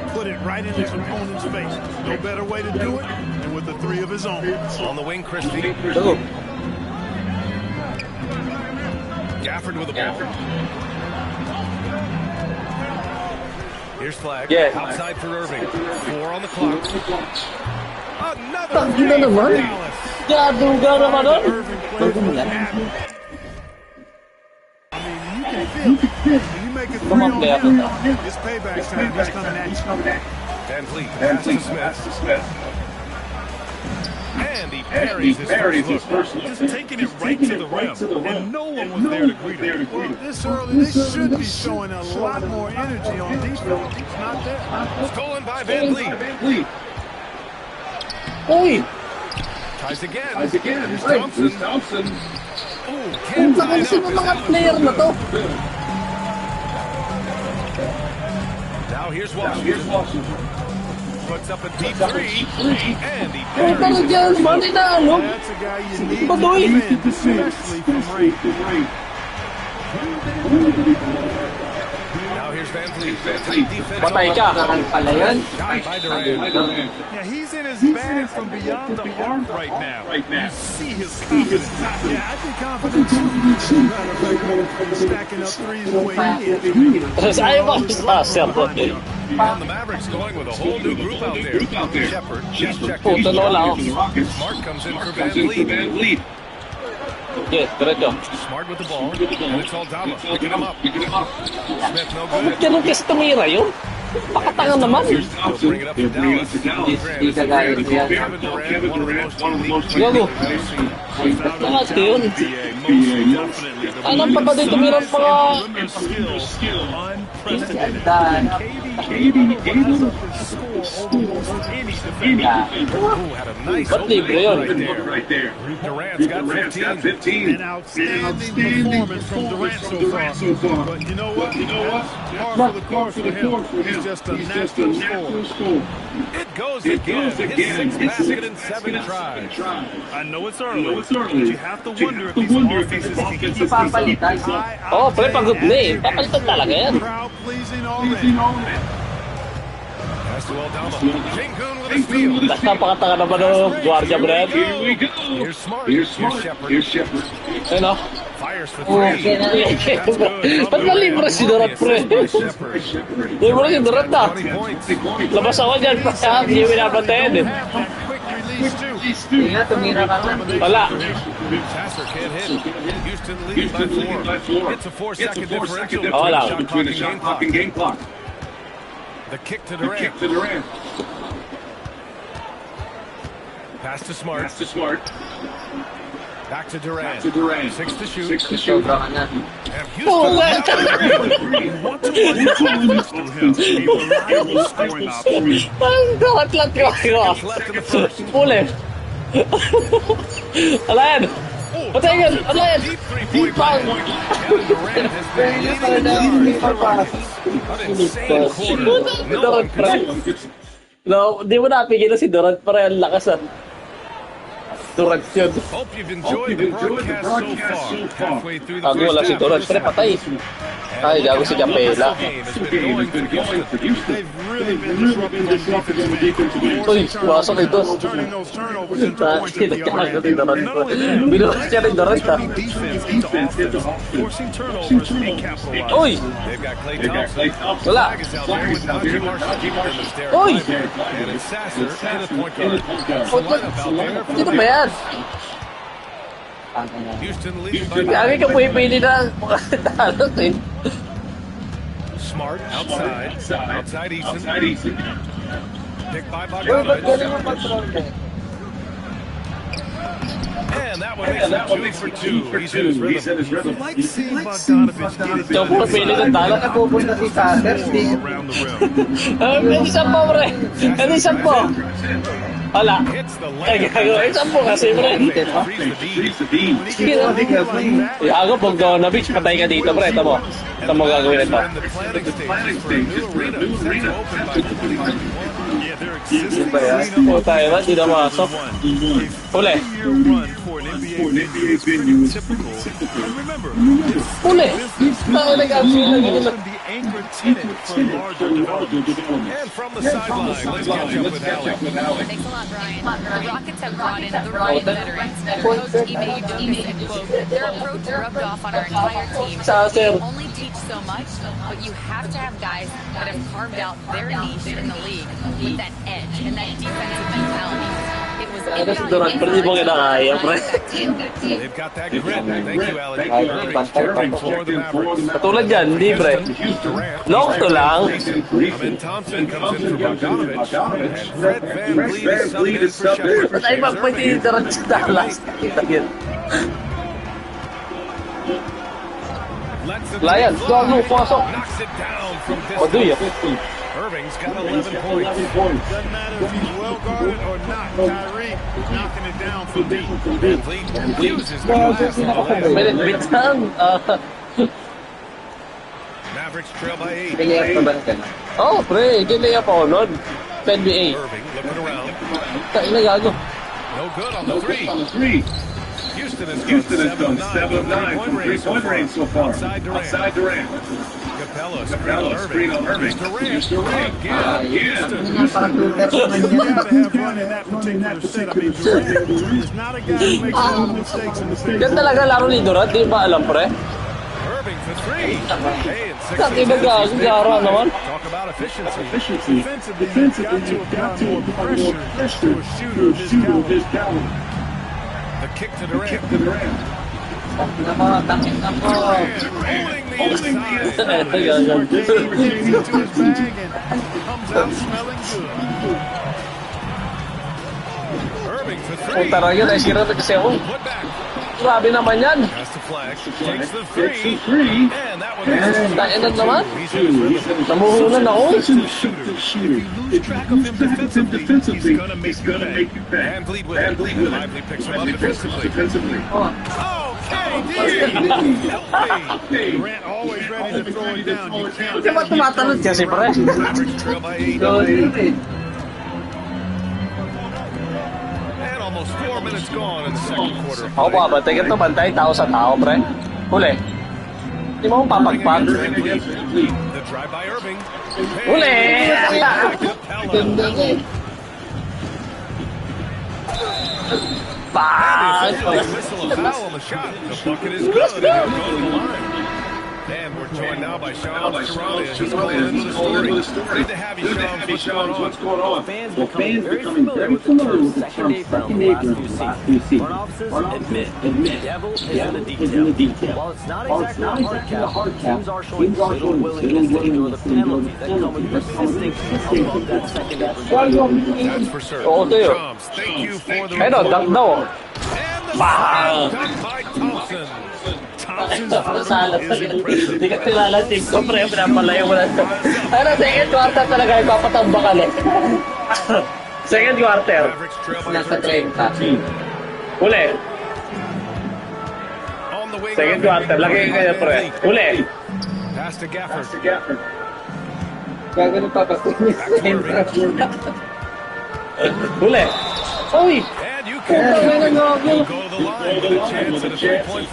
Put it right in his opponent's face. No better way to do it than with the 3 of his own. On the wing, Christie. Gafford with the ball. Here's Flag. Outside for Irving. 4 on the clock. Another Tangina naman. Gaduga naman nun. You make it 3 on him. It's payback time. He's coming at you. Van Vliet pass to Smith. And he parries his first look. Just taking it right to the rim. And no one was there to greet him. Well, this early, they should be showing a lot more energy on defense. It's not there. Stolen by Van Vliet. Hey! Tries again. Here's Thompson. Oh, can't tie it Sino up. mga player na to? Now here's Washington. Puts up a deep 3. And he Ay, parang dyan, mali na, ano? That's a guy you need to Baduy. defend, especially from range. Now here's Van Vliet. Tight defense. Patay ka. Pala yan. Shot by Durant. Yeah, he's in his bag from beyond the arc right now. You see his confidence. Yeah, I think confidence. Matter of fact, stacking up 3s the way he is. Ayaw ba? Sir. And the Mavericks going with a whole new group out there. Shepard, he's checked Puta in. na wala ako. Smart comes in for Van Vliet. Yes, diretso. Smart with the ball. And it's Aldama picking him up. Smith no good. Bakit ganun kasi tumira yun? Pakatanga naman. They'll bring it up to Dallas. Hindi kagaya ko yan. Kevin Durant, one of the most Gago. Bakit yun? Alam pa ba din tumirang mga... Dan. Ba't libre yun? Durant's got 15. An outstanding performance from Durant so far. But you know what? Par for the course for him. He's just a natural scorer. It goes again. His sixth basket in 7 tries. I know it's early, but you have to wonder if these offenses can keep this Papalitan. Oo, pre, pagod na eh. Papalitan talaga yan. crowd pleasing already. Pass to Aldama. Sengun with a steal. Napakatanga naman ng Guardia, Brad. Here's Smart. Here's Shepard. Ayun o. Fires for Okay 3. na. Ba't na libre si Durant, pre? Libre si Durant na. 20 points. Labas ako dyan, pre. Hindi mo pinapantayan eh. Quick release too. Hindi nga, tumira ka nga. Wala. Sasser can't hit. Houston leads by 4. It's a 4-second differential Oh, wala. between the shot clock and game clock. The kick to Durant. Pass to Smart. Back to Durant. 6 to shoot. Sobra ka na. And Oh, Houston. Want to run the offense through him. A reliable scoring option. Parang Durant lang kayo. It's left in the first. Uli. Alayan. Patay yan. Alayan. Deep three-point play. Kevin Durant has been leading an insane quarter. No one Durant, pre. No, di mo napigilan si Durant, pre. Ang lakas ah. Durant yun. Hope you've enjoyed the broadcast so far. Halfway through the Gago, wala si first Durant, pre. half. Patay. Ay, gago si Capela. They've really been disruptive on defense. Uy, pumasok ito. Turning those turnovers into points at the Kinakago other ni Durant, pre. Binukas niya rin Durant, ah. defense into offense, forcing turnovers and capitalizing. Uy! They've got Klay Thompson. Wala. Flag is out there with Najee Marshall. And it's Derek Uy! Lively. And it's Sasser in at point guard. It's the lineup out there for Dito the ba yan? Houston leads by Kaya ka pwede na mga dalos eh. Smart outside. Outside Easton. Picked by Uy, ba't Bogdanovich. ganun mo control mo? And that one makes it 2 for 2. He's in his rhythm. Like seeing Bogdanovich get it Ito po pwede ng talo. Napupunta si Sasser. around the rim. Isa po, pre. Isa po. Wala. Hits the Ay, layup. gago. Isa po kasi, pre. Frees the beam. Sige na. Gago, Bogdanovich, patay ka dito, pre. Ito mo. Ito mo gagawin ito. We're in the planning stages for a new arena set to open by 2021. Yeah, they're existing ba yan? arena O tayo ba? Di na masok. Uli. year run for an NBA venue is pretty typical. And remember, Uli. Tayo nag-absent lang yun. it's the anchor tenant for larger development. And from the sideline, let's catch up with Alec. Thanks a lot, Brian. The Rockets have brought in the right veterans. Coach Ime Udoka said, quote, their approach rubbed off on our entire team. Sasser. You only teach so much, but you have to have guys that have carved out their niche in the league with that edge and that defensive mentality. It was Ano si Durant, pre, di mo kinakaya, pre. They've got that grit. Thank you, Alec. Irving's checked in for the Mavericks. Katulad yan, hindi, pre. Durant. Long to lang. Amin Thompson comes in for Bogdanovich. And Fred VanVleet is subbed in for Shepard. Ay, magpwede yung Durant sa Dallas. Kita yun. Lets it Lion, fly. gago, pasok. Knocks it down from O, duya. distance. Irving's got 11 points. Doesn't matter if he's well guarded or not. Kyrie knocking it down for deep. VanVleet uses the glass on the last. Binitbitan. Mavericks trail by 8. Kaya pa ba ka na? Oh, pre, ginaya pa ako nun. Sa NBA. Irving looking around. Tayo na gago. No good on the three. Houston has gone 7 of 9 from three-point range so far. Outside Durant. Capella screen on Irving. Durant again. Parang two-touch naman You yan. gotta have run in that particular set. I mean, Durant is not a guy who makes a lot of mistakes in the paint. Yan talaga laro ni Durant, di ba alam, pre? Irving for 3. Hey, and 6 Kati ba gago, gara naman? Talk about efficiency. Defensively, you've got to apply more pressure to a shooter of his caliber. The kick to Durant. Tangin na po. Holding the inside. Into his bag and comes out smelling good. Irving for three. Puta rin yun, ay sira na kasi ako. Put back. Grabe naman yan. Has to flag. Takes the three. And that one misses. Kainan naman. He's in his rhythm. Namuhunan ako. If you lose track of him defensively, he's going to make you pay. Van Vliet with it. Lively picks him up defensively. Oh, KD! Durant always ready to throw it down. You can't Di ba tumatalon kasi, pre? Mavericks trail by 8. And almost 4 minutes gone in the second quarter of Ako play. ba, bantay ka to, bantay, tao sa tao, pre. Huli. Di mo akong papagpag. The drive by Irving. Huli! Ganda ko. Bang! Whistle a foul on the shot. The bucket is good. And he'll go to the line. And we're joined now by Shams Charania. He's calling into the story. Great to have you, Shams. What's going on? Fans becoming very familiar with the term second day from the last few seasons. Front offices admit the devil is in the detail. While it's not exactly a hard cap, teams are showing little willingness to endure the penalties that come with persisting above that second day. That's for certain. Oo, tayo. Shams, thank you for the Ayun o, dunk daw. And the Bang! dunk by Thompson. Thompson's Salat verdict is impressive. Hindi ka kilala team ko, pre. Pinapalayo mo lang. Ano, second quarter talaga ipapatambakan eh. Second quarter. Mavericks trail by Nasa 13. 30. Huli. On the wing. Second quarter. Lagi kayo, pre. Huli. Pass to Gafford. Gagano pa ba? Huli. Uy! And you Puta, can may nangagol. go to the line with a chance at a three-point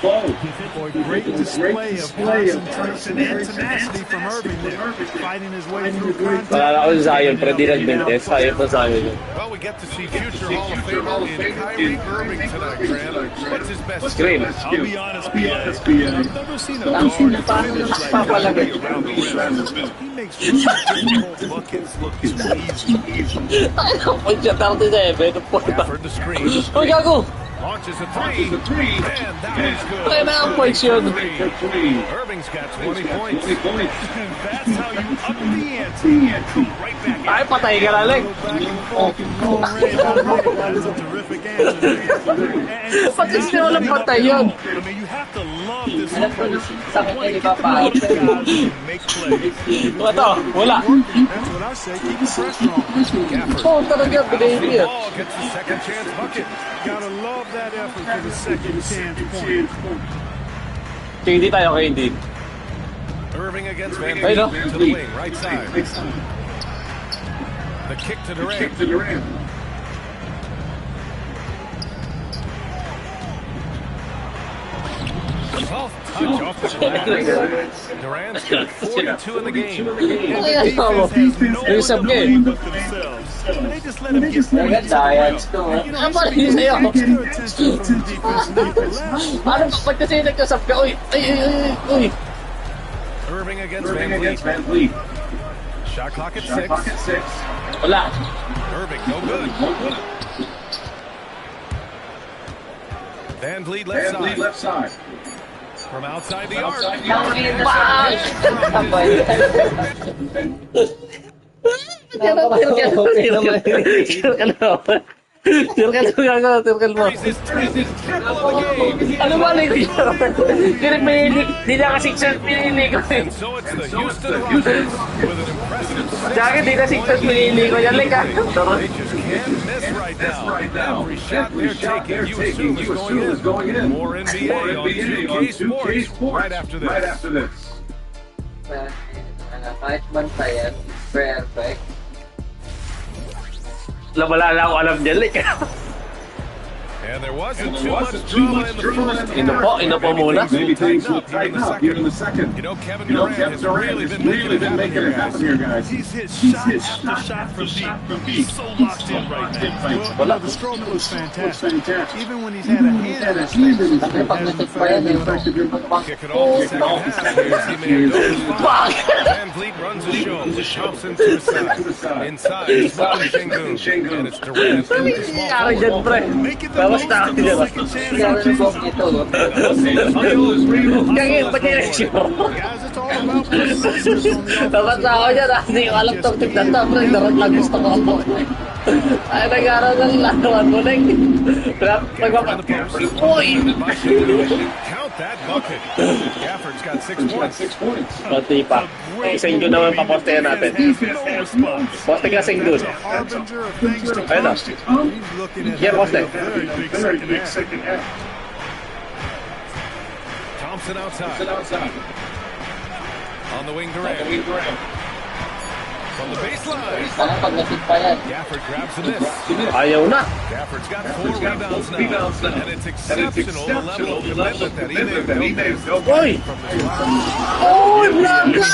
play. Boy, great display of concentration and tenacity from Irving there, fighting his way through contact. Wala ako sa Zion, pre. Di nag-bentes. Zion pa Zion yun. Well, we get to see future Hall of Famer in Kyrie Irving tonight, Graham. What's his best Screen. I'll be honest, I've never seen a guard finish like that around the rim. He makes really difficult buckets look so easy. Ay, naman siya, 37. Gafford the screen. Uy, gago! Launches a three. And that one's good. Kaya na ang points yun. Irving's got 20 points. And that's how you up the ante. Come right back Ay, patay ka na, Leg. That is a terrific answer. Pati siya walang patay yun. I mean, you have to love this. Alam ko, sakit na ipapahit. Make plays. Ito, wala. That's what I say. Keep the pressure on. Gafford. Oo, talaga, binayari yan. Ball gets the second chance bucket. Gotta love that effort for the second chance point. KD tayo, KD. Irving against Van Ay, no. Vliet to the wing, right side. The kick to Durant. Touch off the glass. Durant's got 42 in the game. Ay, ano mo? Yung sab niya eh. They just let him get Agad Giants to. Ano ba rin sa'yo? Paano pag kasi nagkasap ka? Uy, uy. Irving against Van Vliet. Shot clock at 6. Wala. Irving, no good. Van Vliet left side. From outside the arc. Tirkan mo. Ano ba na yun? Di na kasi pinili ko. And so it's the Houston Rockets with an impressive Jacket, di na 6 pinili ko. Yan lang ka. They just can't miss right now. Every shot they're taking, you assume is going in. More NBA on 2K Sports right after this. Kahit bantayan, perfect. Wala na ako alam dyan. And there wasn't too much drama in the first. Ino po muna. Maybe things will tighten up here in the second. You know, Kevin Durant has really been making it happen here, guys. He's hit shot after shot from deep. He's so locked in right now. Well, the stroke was fantastic. Even when he's had a hand in his face, Kick it off the second half. Here's he made Van Vliet runs the show. Thompson to the side. Inside, Smoking Shingun. And it's Durant. Nangyari dyan, pre. Tapos basta ako dyan. Kaya na bok nito. Kaya ba't yung reaksyon? Dapat na ako dyan, hindi ko alam itong tignan to. Pero dapat lang gusto ko ako. Ay, nag-aaral ng lawan mo, Neng. Uy! Count that bucket. Gafford's got 6 points. Pati pa. Singdo naman papostehan natin. Poste ka Singdo. Ayun na. Yeah, poste. Thompson outside. On the wing, Durant. From the baseline. Sana pag nasip pa yan. Gafford grabs the miss. Ayaw na. Gafford's got 4 rebounds now. And it's exceptional the level of commitment that he made. Uy! Uy, Blanca!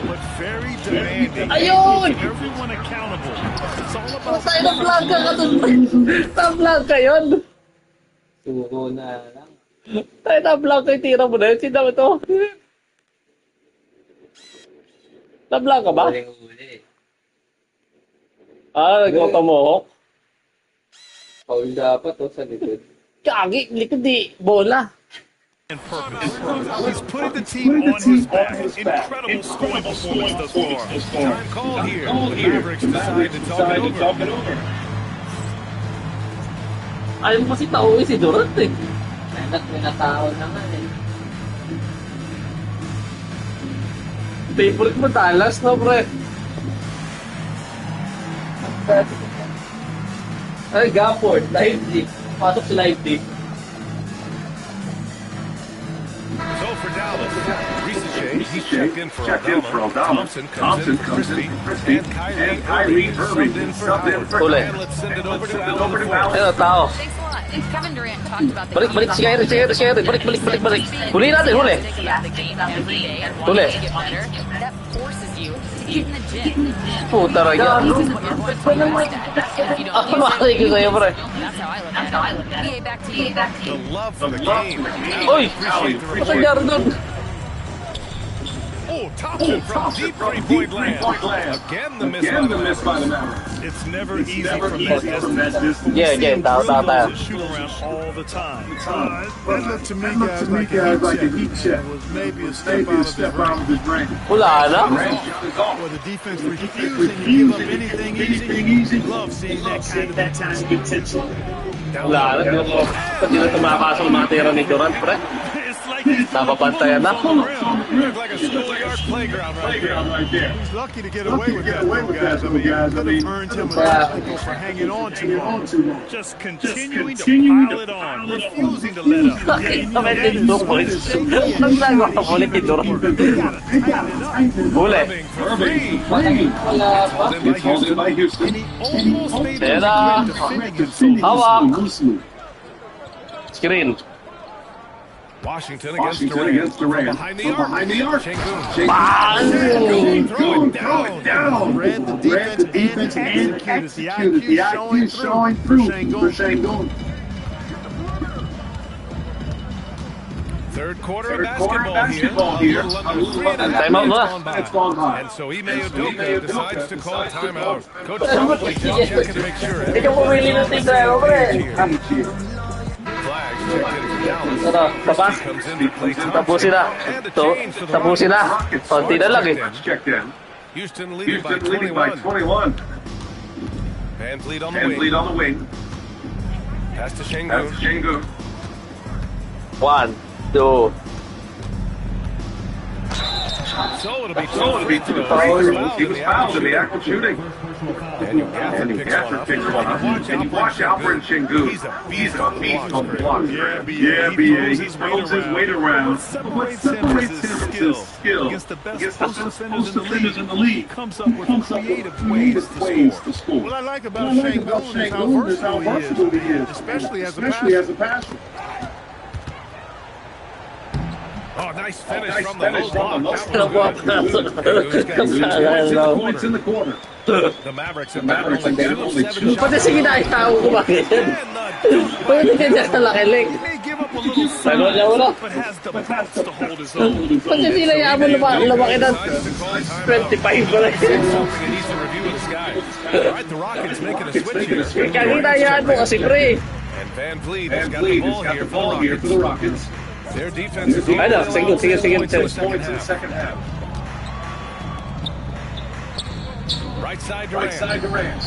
But very demanding. Ayun! Everyone accountable. It's all about Patay na Blanca ka dun. Na Blanca yun. Suko na lang. Tayo na Blanca yung tira mo na yun. Sino ito? Na Blanca ba? Huling-huli. Nag-automohawk. Foul dapat sa likod. Kagi, likod di. Bola. and purpose. He's putting the team on his back. Incredible scoring performance thus far. Time call here. The Mavericks decide to talk it over. Ayaw mo kasi tauwi si Durant eh. May natao naman eh. Favorite mo Dallas, no, pre? Ay, Gafford, live deep. Pasok si live deep. So for Dallas, Risache, he's checked in for Aldama. Thompson comes in for Christie. And Kyrie Irving subbed in for Howard. And let's send it over to Allen. Ayun, tao. Thanks a lot. And Kevin Durant talked about the Balik, si Kyrie. Balik. Huli natin, huli. Huli. That forces you to get in the gym. Puta rin yan. This is what you're going to do next step. If you don't use Makinig ko sa'yo, pre. that's how I look at it. EA, back to you. The love for the game. Uy! Appreciate the What's nangyari doon? Oh, Thompson from deep three-point land. Again, the miss by the Mavericks. It's never easy from that distance. Yeah, tao. Shoot around all the time. That looked to me, guys, like a heat check. It was maybe a step out of the drain. Wala na. Where the defense refusing to give up anything easy. Love seeing that kind of attention. Wala na. Pati na tumakasang mga tira ni Durant, pre. Napapantayan na. Looked like a schoolyard playground right there. He's lucky to get away with that, guys. I mean, it could have earned him a technical for hanging on too long. Just continuing to pile it on, refusing to let up. Kami din 2 points. Ang nagawa ko ulit ni Durant. Huli. Wala pa. Ayan na. Hawak. Screen. Washington against Durant. From behind the arc. Şengün. Bang! Throw it down. Read the defense and executed. The IQ showing through for Şengün. Third quarter of basketball here. Time out na. And so Ime Udoka decides to call timeout. Coach probably just checking to make sure. Ikaw pumili ng team na ako, pre. Flags checked in for Dallas. Ano, baba? Comes in to play Tapusin na. Tapusin na. Konti na lang eh. Houston leading by 21. Van Vliet on the wing. Pass to Şengün. 1, 2. So it'll be two. He was fouled in the act of shooting. Daniel Gafford picks one up. And you watch Alfred Şengün. He's a beast on the block. Yeah, BA. He throws his weight around. What separates him is his skill. Against the best post defenders in the league. He comes up with creative ways to score. What I like about Şengün is how versatile he is, especially as a passer. Oh, nice finish from the low Points in the quarter. The Mavericks have only 2 of 7 Pati shots. sige na, itaw ko bakit. Pwede ka dyan sa lakilig. He may give up a little size, but has the bounce to hold his own. Kasi sila yabon lumaki na 25 ba lang. Something that needs to review with this guy. All right, the Rockets making a switch here. Kanina yan mo kasi pre. And Van Vliet has got the ball here for the Rockets. Their defense is Ano, sige. points in the second half. Right side Durant.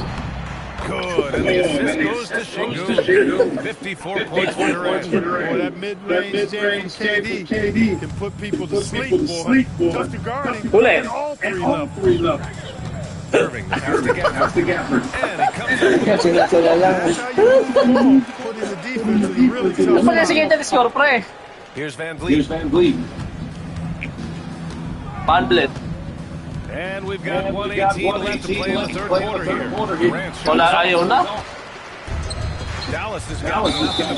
Good. And the assist goes to Şengün. 54 points for Durant. Boy, that mid-range jam from KD can put people to sleep, boy. Just to guard him Uli. at all three levels. Irving has the gap. And he comes up. Sila lang. That's how you move the ball. Put in the defense is really tough. Ano sige dyan score pre? Here's Van Vliet. Van Vliet. And we've got 1:18 left to play in the third quarter here. Durant Wala ayaw na. Dallas has got nothing to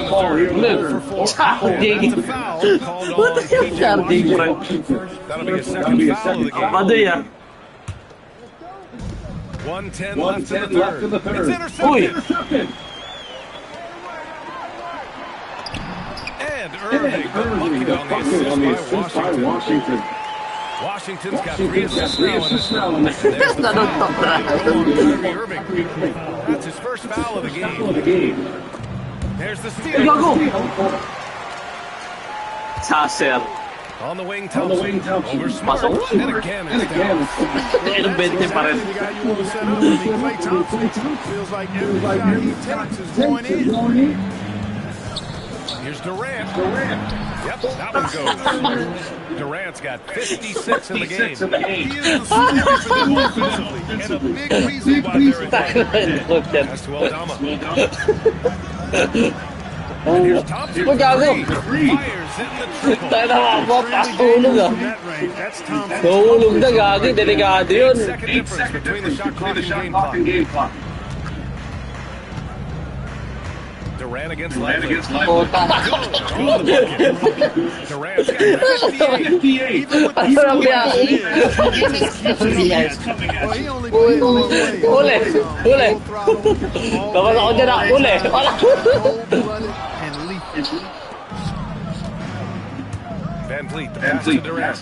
fall here in the third. For 4. Charging. That's a foul called What on the hell charging pre? That'll be a second foul of the game. Mado yan. 1:10 left in the third. It's intercepted. Uy. And Irving, the bucket on the assist by Washington. Washington's got 3 assists now in this one. There's the foul. Kyrie Irving. That's his first foul of the game. There's the steal. Sasser. On the wing, Thompson. Over Smart. Pasok. And again, it's down. Ilang 20 pa rin. The guy you want to set up, I mean, Klay Thompson feels like every shot he takes is going in. Here's Durant. Yep, that one goes. Durant's got 56 in the game. He is the solution for them offensively, and a big reason why they're in. That's to Aldama. And here's Thompson. Three. Fires in the triple. Tayo na mo, pakahulog ah. From that range, that's Thompson. Nahulog na gagi, delikado yun. Second difference between the shot clock and game clock. Durant against Lively. Puta. Durant's got 58. Ano lang yan? Well, he only plays one way. Uli. Tapos ako dyan na, uli. Wala. Cold-blooded and lethal. Van Vliet, the pass to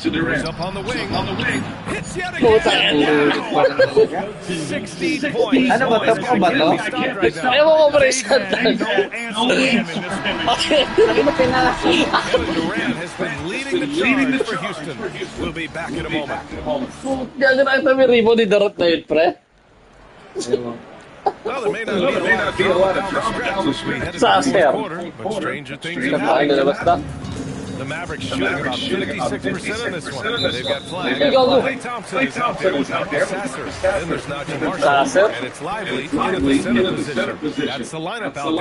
Durant. He's up on the wing. Hits yet Puta again. yan. 60 points. Ano ba? Tapos ko ba to? Ayaw mo ko pre sa Ain't no answer for him in this one. Kevin Durant has been leading the charge for Houston. We'll be back in a moment. Diyan na ito may ribo ni Darot na yun, pre. Well, there may not be a lot of drama down the stretch as we head into the Sasser. fourth quarter, but stranger things have Ay, happened. nalabas na. The Mavericks shooting about 56% in this one. They've got flags. Go. Klay Thompson is out there with Sasser. Then there's Najee Sasser. Marshall. And it's Lively in at the center position. That's the lineup out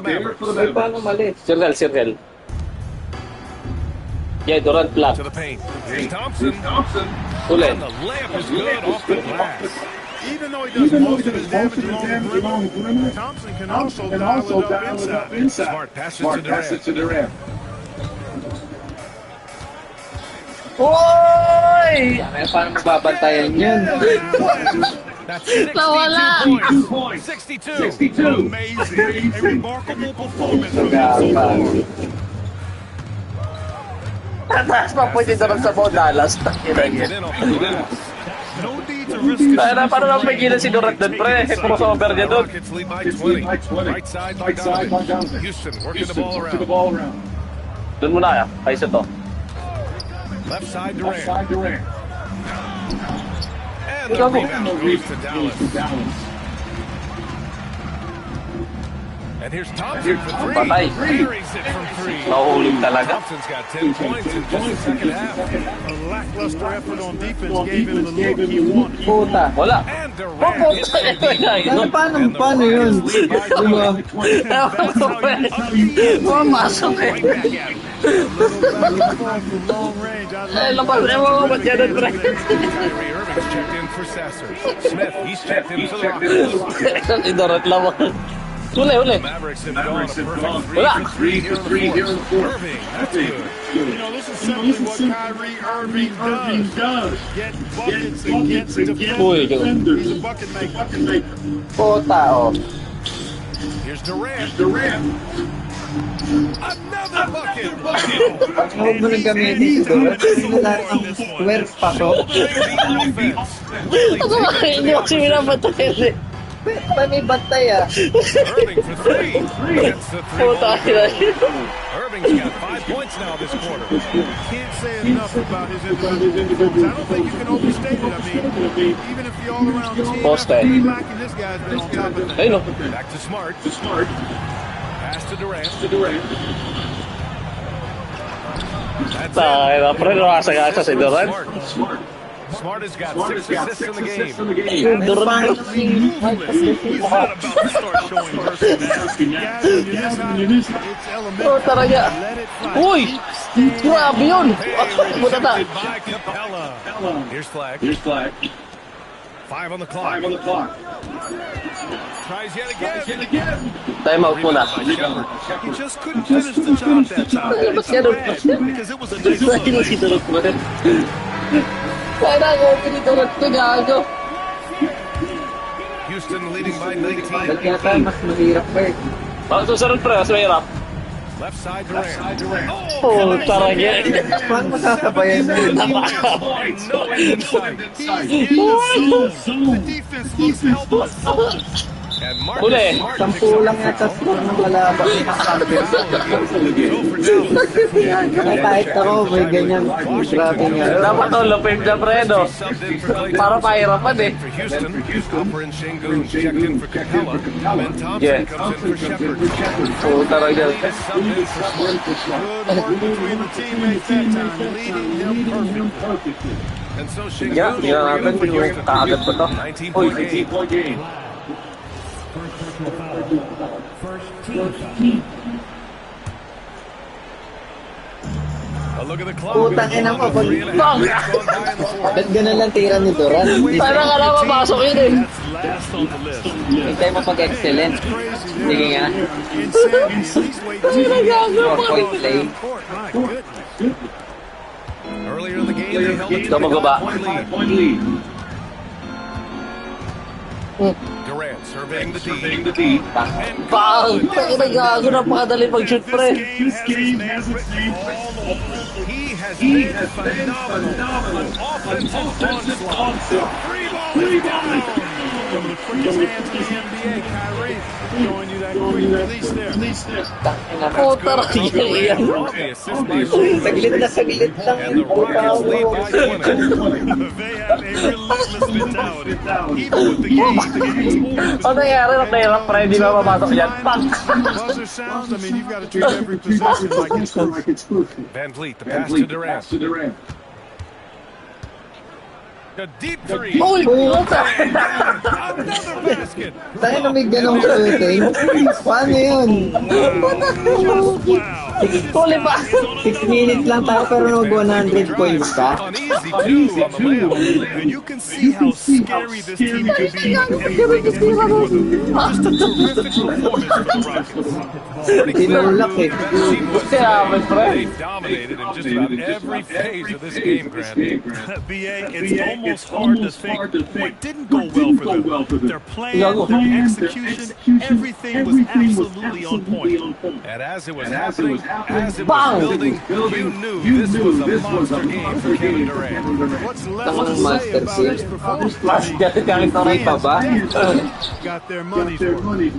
there for the Mavericks. Ay, paano mali? Circle. Yeah, Durant lang. To the paint. Here's Thompson. Uli. And the layup is good off the glass. Even though he does most of his damage along the perimeter, Thompson can also dial it up inside. Smart passes to Durant. Oy! Paano mababantayan yan? That's 62 points. 62. Amazing. A remarkable performance from him so far. Taas pa po dito sa Bo Dallas. Get in off the glass. No need to risk it. Paano lang pigilan si Durant doon, pre? Crossover niya doon. Rockets lead by 20. Right side by Donovan. Houston working the ball around. Doon muna, ayos ito. Left side Durant. And the rebound goes to Dallas. And here's Thompson for three. Patay. Buries it from three. Nahulog talaga. Thompson's got 10 points in just the second half. A lackluster effort on defense gave him the look he wanted. Puta, wala. And Durant Puta, paano yun? Diba? Pumasok eh. right back at him. Eh, labas na mo, ba't yan ang pre? Kyrie Irving's checked in for Sasser. Smith, he's checked in for the Rockets. Idarot lang. Uli. Mavericks have gone a perfect Wala. 3 for 3 here in the fourth. Irving, that's good. You know, this is simply what Kyrie Irving does. Get buckets against Uy, defenders. He's a bucket maker. Puta, oh. Here's Durant. Another bucket. Huwag mo nang gamitin si Durant. Wala nang work pa to. Ako hindi kasi minabatayin eh. Pa may bantay ah. Irving for three. Gets the three. Puta ka. Irving's got 5 points now this quarter. Can't say enough about his individual performance. I don't think you can overstate it. I mean, even if the all-around team Poste. has been lacking, this guy's been on top of Ayun o. Back to Smart. Pass to Durant. That's Tayo na, pre, nakasagasa si Durant. Smart has got 6 assists in the game. Durant. He's not about to start showing personality. Guys, when you're this hot, it's elementary. Oh, talaga. Let it fly. Uy! Grabe yun! Butata. By Capella. Here's Flag. 5 on the clock. Tries yet again. Time out muna. He just couldn't finish the job that time. Ay, ba't ganun? Because it was a nice Dahil look. si Durant mo rin. Kaya na ako, pinitulot ko gago. Houston leading by 19. Ba't yata mas mahirap pa eh. Susunod pre, mas mahirap. Left side Durant. Oh, talaga. Paano masasabayan mo yun? No end inside. He's in the zone. The defense looks helpless. And Uli. Marcus 10 lang yata score ng kalaban. Kaya kahit ako, may ganyan. Grabe nga. Dapat ang lupig na pre, no? Para pahirapan eh. For Houston, Hopper and Şengün checked in for Capella. Ben Thompson Yeah. comes in for Shepard. Oh, talaga. Is subbed in for Smart. Good work between the teammates that time, leading him perfectly. And so Yeah, Şengün tingnan natin yung kaagad pa to. 19-point game. A look at the clock. Putang ina mo, pag... 3.5 minutes gone by in the fourth. Ba't ganun lang tira ni Durant? Sana ka lang mapasok yun eh. Last on the list. Hintay mo pag-excellent. Sige nga. Insanity. He's way too 4-point play. court. My goodness. Earlier in the game, they held a Ito magaba. 25-point lead. Durant surveying the D. Bang! Pakina gago, napakadali pag-shoot pre. This game has its name all over. He has been phenomenal. An offensive onslaught. Free ball is down. Some of the quickest hands in the NBA. Kyrie showing you that quick release there. Puta na yan. The assist by Shea. Saglit na saglit lang. And the Rockets lead by 20. They have a relentless mentality. Even with the game over. Ano nangyari na pera pre, di ba mapasok yan? Pang! Buzzer sounds. I mean, you've got to treat every possession like it's crucial. Van Vliet, the pass to Durant. A deep three. Uy! Puta! Another basket. Tayo na may ganong shooting. Paano yun? Wow. Huli pa! 6 minutes lang tayo pero nag-100 points ka. An easy two on the layup. And you can see how scary this team can be. Just a terrific performance for the Rockets. Tinulak eh. Kaya may pre. They dominated in just about every phase of this game, Grant. BA, it's almost hard to think what didn't go well for them. Their plan, their execution, everything was absolutely on point. And as it was happening, as it Bang! was building, you knew this was a monster game for Kevin Durant. What's Tama left ng to say Master about Seal. his performance? Mas galit kami sa rin pa ba? Got their money's worth.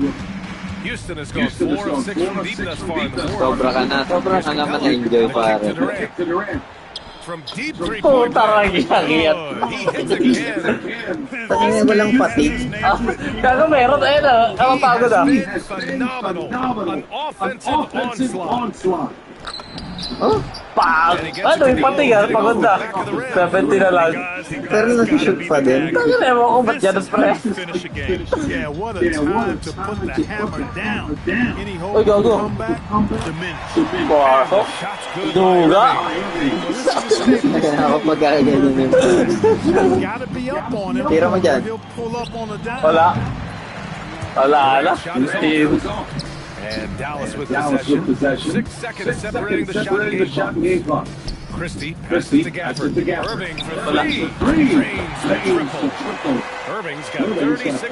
Houston has gone 4 of 6 from deep thus far in the fourth. Sobra ka naman na-enjoy pare. From deep three-point Puta line. lagi hangiyat. He hits again. Tangina walang patik. Gago meron, ayun na. Ang pagod ah. Been phenomenal. An offensive onslaught. Oh, Pang! Ano yung pati yan? Pagod na. 70 na lang. pero nag-shoot pa din. Tangin ewan ko ba't yan pre? Finish a game. Yeah, what a time to put the hammer down. Any hope Oy, of gago. comeback? Diminished. Pasok. Shots good. Duga. Ako magkakaganyan yun. Gotta be up on him. Tira mo dyan. He'll pull up on the dime. Wala. Wala na. Team. And Dallas with possession. 6 seconds separating the shot and game clock. Christie passes to Gafford. Irving for three. Drains the triple. Irving's got 36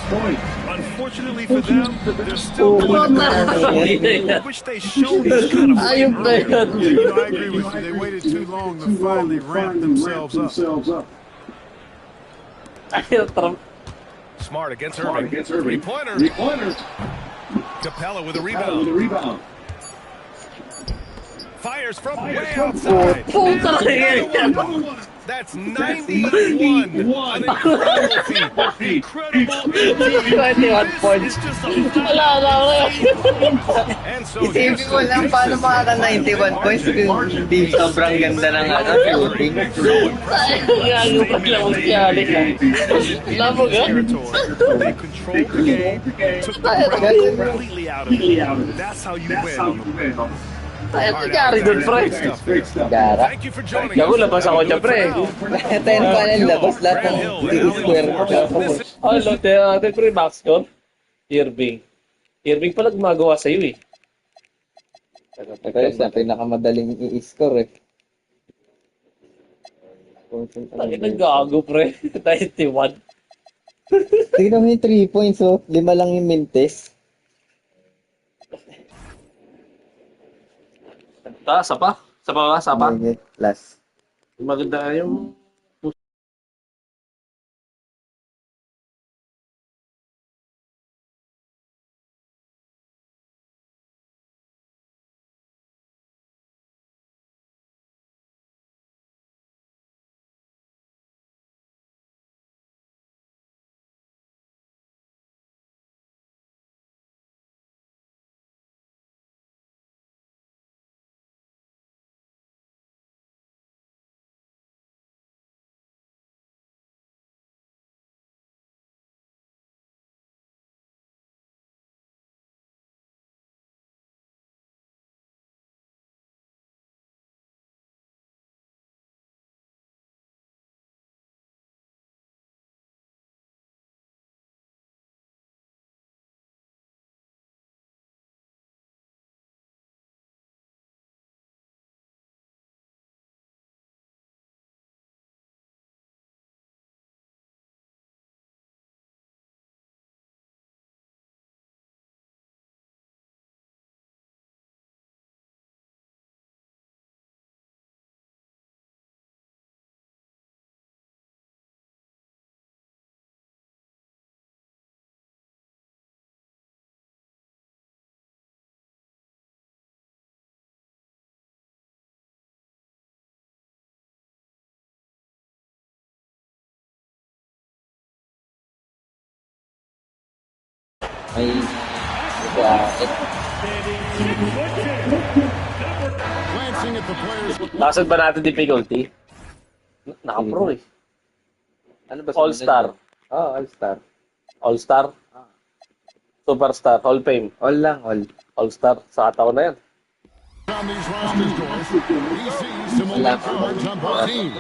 points. Unfortunately for them, they're still going to wish they showed this kind of fight earlier. You know, I agree with you. They waited too long to finally ramp themselves up. Smart against Irving. Three-pointer. Capella with a rebound. Fires from way outside. That's 91. An incredible feat. Incredible. 21 points. And so Isipin mo lang paano makaka-91 points kung hindi sobrang ganda ng shooting. Gago pa lang magyari ka. Alam mo ka? They controlled the game, took the pressure completely out of it. That's how you win. Ay, nangyari doon, pre. Gara. thank you for joining Gago, us. labas ako dyan, pre. 10 pa lang labas lahat ng square. Oh, lote, pre, max ko. Irving pala gumagawa sa'yo, eh. Pero sa pinakamadaling i-score, eh. Bakit nag-gago, pre? 91. Tignan mo yung 3 points, oh. 5 lang yung mintes. Sapa? Last. Maganda yung... May... Glancing at the players. Nasaan ba natin difficulty? Naka-pro, eh. Ano ba All-Star. All-Star. All-Star? Superstar. Hall of Fame. All lang, all. All-Star. Sa kataon na yan. On these roster scores, he sees similar guards on both teams.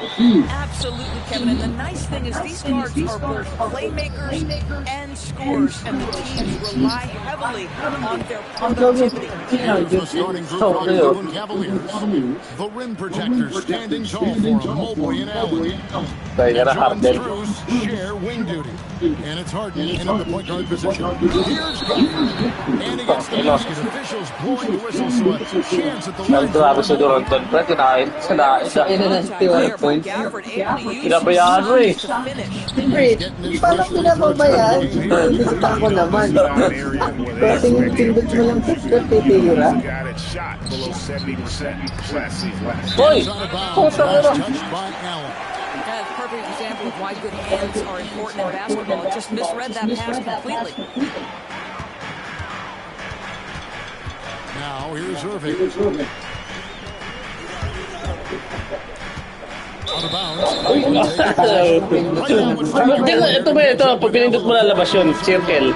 Absolutely, Kevin. And the nice thing is these guards are both playmakers and scorers, and the teams rely heavily on their productivity. The starting group for the Cleveland Cavaliers. The rim protectors standing tall for him, Mobley and Allen. And Jordan Strus share wing duty. And it's Harden in at the point guard position. Here's Gafford. And against the basket, officials blowing the whistle, so a chance at the line. Grabe sa Duranton, pre. Kinain na. Kailan ng 21 points? Kinabayaan mo, eh. Wait, parang pinababayaan. Nakikita ko naman. Kasi yung pindot mo lang sa titira. Hoy! Touched by Allen. That's a perfect example of why good hands are important in basketball. Just misread that pass completely. Now, here's Irving. Out of bounds. Ito ba, pag pinindot mo na labas yun, circle.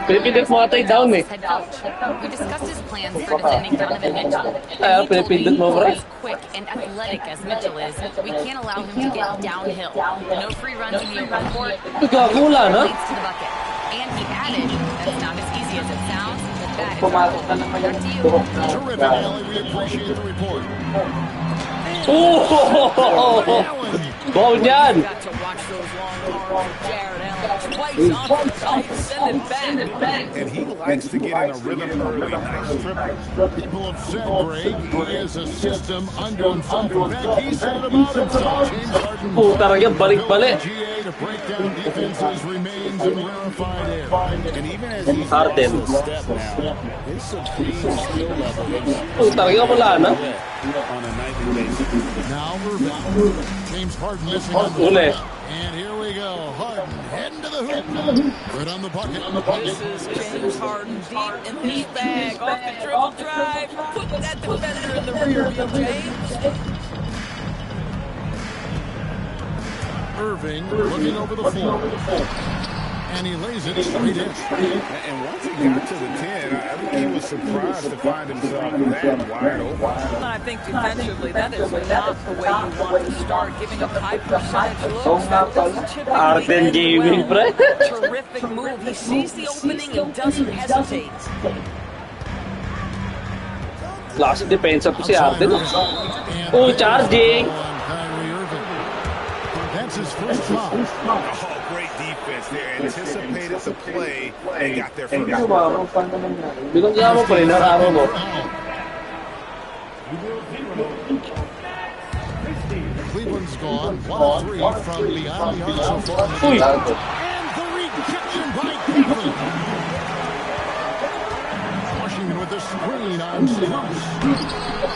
Pinipindot mo atay down, eh. We discussed his plans for defending Donovan Mitchell. Pinipindot mo, bro. As quick and athletic as Mitchell is, we can't allow him to get downhill. No free runs in the open court. Nagkakula, na? Leads to the bucket. And he added, that's not as easy as it sounds. That is back to you. Terrific, Allie. We appreciate the report. Oh! Ball yan! Got to watch those long arms of Jared Allen. He's on the side, send it back. And he likes to get in a rhythm early. Nice triple. People have said, Greg, he is a system unto himself. In fact, he said it about himself. James Harden. Puta rin yan, balik-balik. GA to break down defenses remains in rarefied air. And even as he's Harden. step now, his supreme skill level is Puta rin yan, wala na. on a nightly basis. Now Irving. James Harden missing on the Uli. and here we go. Harden heading to the hoop. Good on the bucket. This is James Harden deep in his bag. Off the dribble drive. Put that defender in the rear view, James. Irving looking over the floor. And he lays it straight in. And once he got to the 10, I think he was surprised to find himself that wide open. I think defensively, that is not the way you want to start giving up high percentage looks. That doesn't typically Harden end gaming, well. pre. Terrific move. He sees the opening and doesn't hesitate. Last depensa po si Harden. Oh, charging. That's his first foul. Oh, great defense there. Anticipated the play and got there first. Binagyan mo pa rin, araw mo. Cleveland's gone. 1-3 from beyond the arc so far. Uy. And the rejection by Cleveland. Washington with the screen on Strus.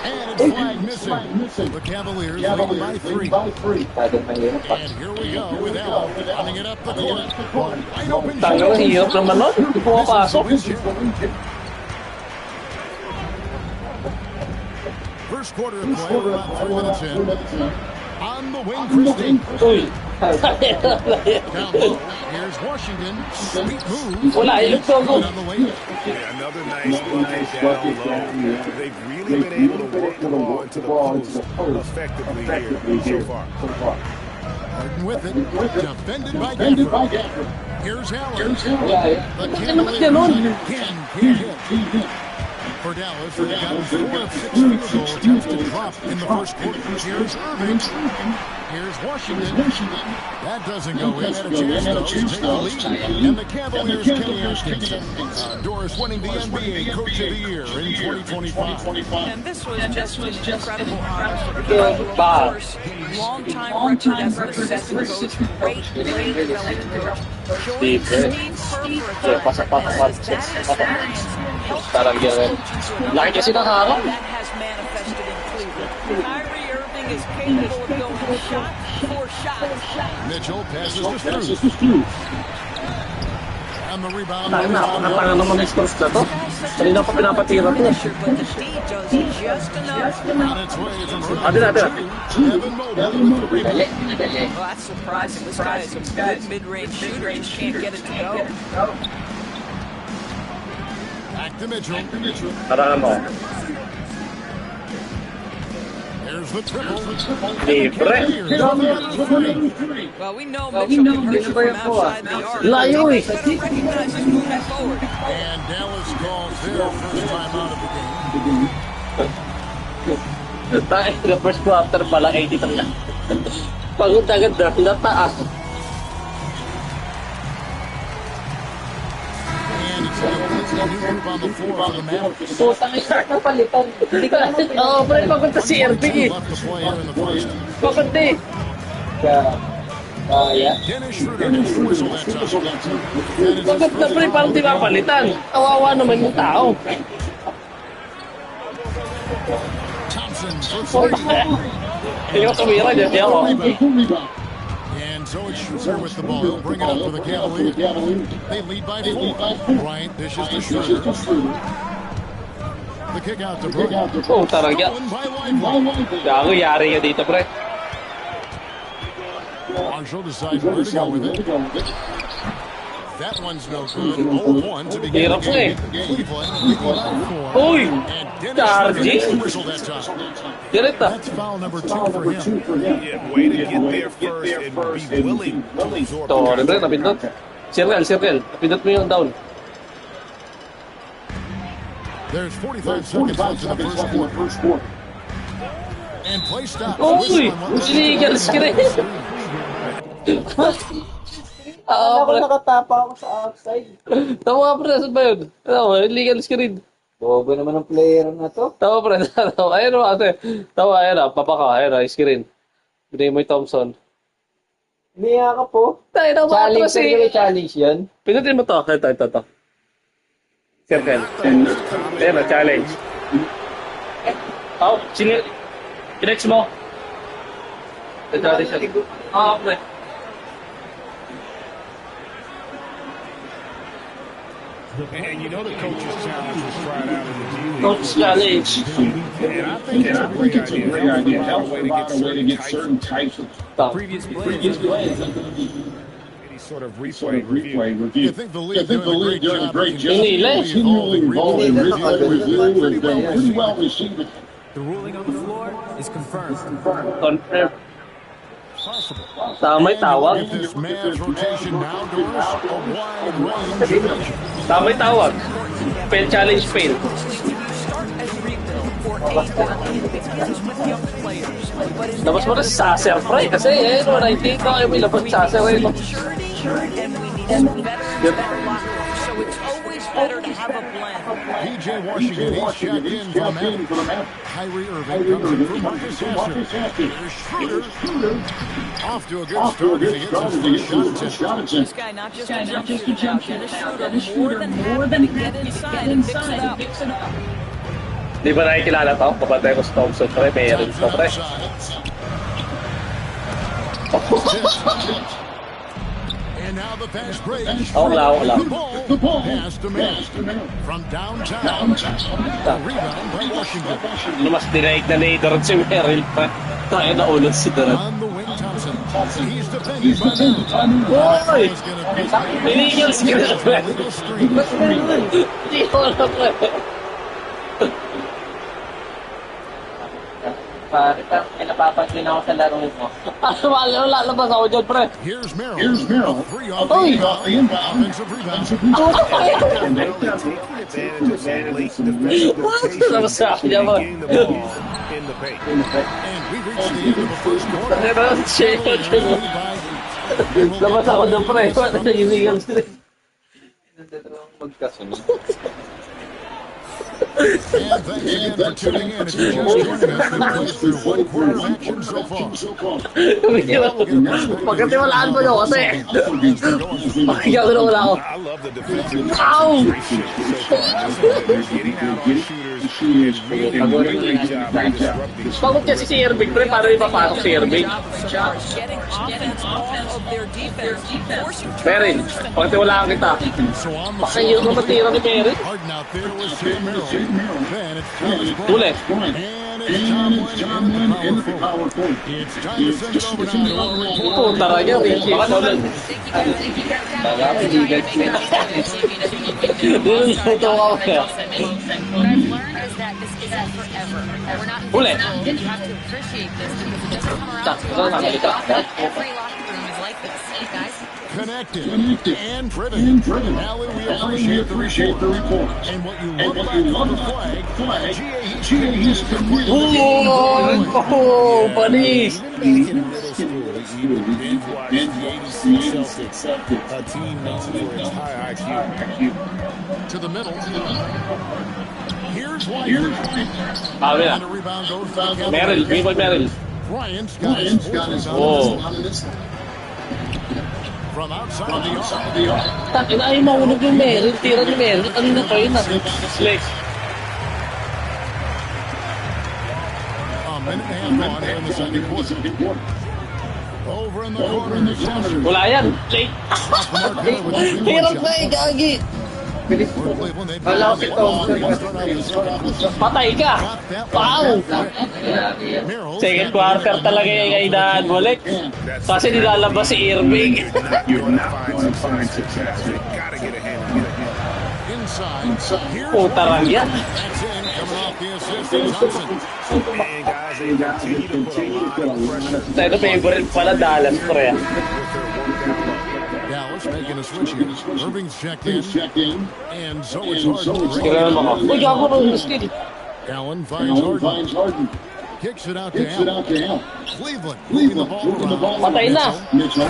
And it's flag missing. The Cavaliers lead by 3. And here we go with Allen running it up the court. Wide open Tagal, ang hirap naman nun. Hindi pumapasok. First quarter of play, we're about 3 minutes in. On the wing, Christie. Uy. Down low. Here's Washington. Sweet move. Wala, yung togo. On the wing. Yeah, another nice bucket down low. They've really been able to work the ball into the post effectively here so far. Harden with it. Defended by Gafford. Here's Allen. The Cavaliers again can't hit. For Dallas, they've gotten 4 of 6 field goal attempts to drop in the first quarter. Here's Irving. Here's Washington. That doesn't go in. Had a chance though to take the lead. And the Cavaliers, Kenny Atkinson. Doris winning the NBA Coach of the Year in 2025. And this was just an incredible honor for the Cavaliers. Long-time record as an assistant coach. Great development coach. Joining Steve Kerr for a time as that experience helped Laki kasi ng harap. that has manifested in Cleveland. Kyrie Irving is capable of going shot for shot. Mitchell passes to Strus. And the rebound. Napaka naman ng scores na to. Kanina pa pinapatira to. But the D does just enough. On its way from Atin. Evan Mobley with the rebound. Well, that's surprising. This guy is a good mid-range shooter. Just can't get it to go. Back to Mitchell. Tara mo. There's the triple. Libre. Well, we know Mitchell can hurt you from outside the arc. Layo eh. Better recognize his movement forward. And Dallas calls their first time out of the game. Tayo, the first quarter pa lang 83 na. Pagod agad na taas. And it's a new group on the floor for the Mavericks. Putang ina, napalitan. Hindi ko alam. Oo, pero papunta si Irving eh. Left to play here in the first. Papunta eh. Yeah. Dennis Schroeder just whistled that touchdown. Bakit na pre, parang di mapalitan? Kawawa naman yung tao. Thompson for 3. Hindi ko tumira dyan siya ako. And so it's Schroeder with the ball. He'll bring it up for the Cavaliers. They lead by 4. Bryant dishes to Schroeder. The kick out to Bryant. Oh, tarangya. Stolen by Lively. Gago, yari nga dito pre. Marshall decides where to go with it. That one's no good. 0-1 to begin the game. Cleveland leading by 4. Uy! And Dennis Charging! Schroeder whistled that time. Direta. That's foul number 2 for him. Yeah, way to get there first and be willing to absorb the Ito, pre, napindot. Circle. Napindot mo yung down. There's 45 seconds left in the first quarter. And play stops. Uy! Illegal screen! Akala ko nakatapa ako sa outside. Tama nga, pre. Saan ba yun? Illegal screen. Bobo naman ang player na to. Tama, pre. Ayun o, ate. Tama, ayun o. Papa ka. Ayun o, screen. Binigay mo yung Thompson. Niya ka po. Tayo na mga atras eh. Challenge yan. Pinutin mo to. Ito. Circle. Ayun o, challenge. Oh, Kinex mo. Challenge yan. Pre. And you know the coach's challenge was tried out in the G League. Coach challenge. And I think it's a great idea. Help provide a way to get certain types of Previous plays. any sort of replay review. You think the league doing a great job? Continually involved in review and pretty well received. The ruling on the floor is confirmed. Confirm. Possible. Tama'y tawag. If this man's rotation now doors a wide range of options. Tama'y tawag. Fail challenge fail. Labas mo na si Sasser, pre. Kasi, nakikita ko yung labas si Sasser. PJ Washington, he's checked in for the Mavericks. Kyrie Irving comes in for Marcus Hester. Here's Schroeder. Off to a good start as he gets his first shot attempt. This guy, not just a jump shooter, more than happy to get inside and mix it up. Di ba nakikilala to? Kapatay ko sa Thompson, pre. Meron to, pre. And now the fast break. The ball pass to Miller. From downtown. The rebound by Washington. Mas direct na doon si Merrill pa. Tayo na ulo si Durant. On the wing, Thompson. He's defended by Miller. Oy! Illegal screen, pre. Hindi ko na, pre. Pare, napapansin ako sa laro mo. Lalabas ako dyan, pre. Here's Merrill. Three off the inbound. Offensive rebound. Labas sa akin niya, pre. And we reached the end of the first quarter. Labas ako dyan, pre. Illegal screen. Magkasunod. And thanks again for tuning in. If you're just joining us, we've played through one quarter of action so far. Pagkatiwalaan mo nyo kasi. Pagkatiwalaan ako. I love the defensive Ow! concentration so far. They're getting out on shooters and really doing a great job of disrupting. Bakit kasi si Irving, pre? Paano ipapasok si Irving? Getting offense off of their defense. Merin, pagkatiwalaan kita. Pakayo ka matira ni Merin. Harden out there with Sam Merrill. Then it's Thomas Ulit. And it's Tom Lynn in the power forward. It's time to send it over now to our reporter. Puta rin yan, Ricky. Baka naman. Ulit. You have to appreciate this because it doesn't come around every locker room is like this, guys. Connected and driven. Allie, we appreciate the report. And what you look like on the flag, G.A. Houston. Oh, buddies. Back in middle school, we would binge watch the 86 Celtics, a team known for its high IQ. To the middle. Here's White. Sabi na. And the rebound goes to Merrill, Raymond Merrill. Bryant's got his Oh. From outside the arc. Takin, ayaw mahulog yung Merrill. Tira ni Merrill. Ano na kayo na? Slicks. A minute and a half on here in the second quarter. Over in the corner. Wala yan. Late. Hirap na eh, gagi. Wala ko si Thompson. Patay ka. Wow. Second quarter talaga yung kaidahan mo, Lex. Kasi nilalabas si Irving. You're not going to find success. You gotta get ahead. Puta rangya. And guys, they continue to put a lot of pressure. Ito favorite pala, Dallas, pre. Dallas making a switch here. Irving's checked in. And so it's Harden. Kailangan mo ka. Uy, gago ng skill. Allen finds Harden. Kicks it out to Allen. Cleveland moving the ball around. Patay na. Mitchell.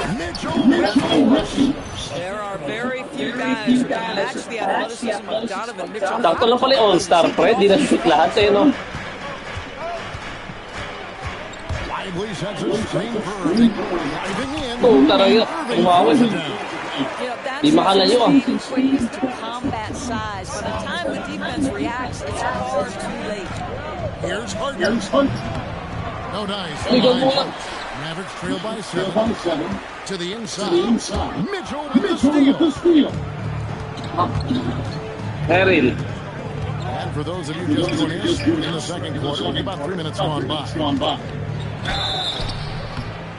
There are very few guys who can match the athleticism of Donovan Mitchell. Sakto lang pala yung all-star, pre. Di na-shoot lahat, eh, no? Lively sets a screen for Irving. Driving in. Oo, talaga. Umawin. Di makalayo, ah. Quick to combat size. By the time the defense reacts, it's far too late. Here's Harden. No dice. Mavericks trail by 7. To the inside. Mitchell with the steal. Merrill. And for those of you just joining us, in the second quarter, about 3 minutes gone by.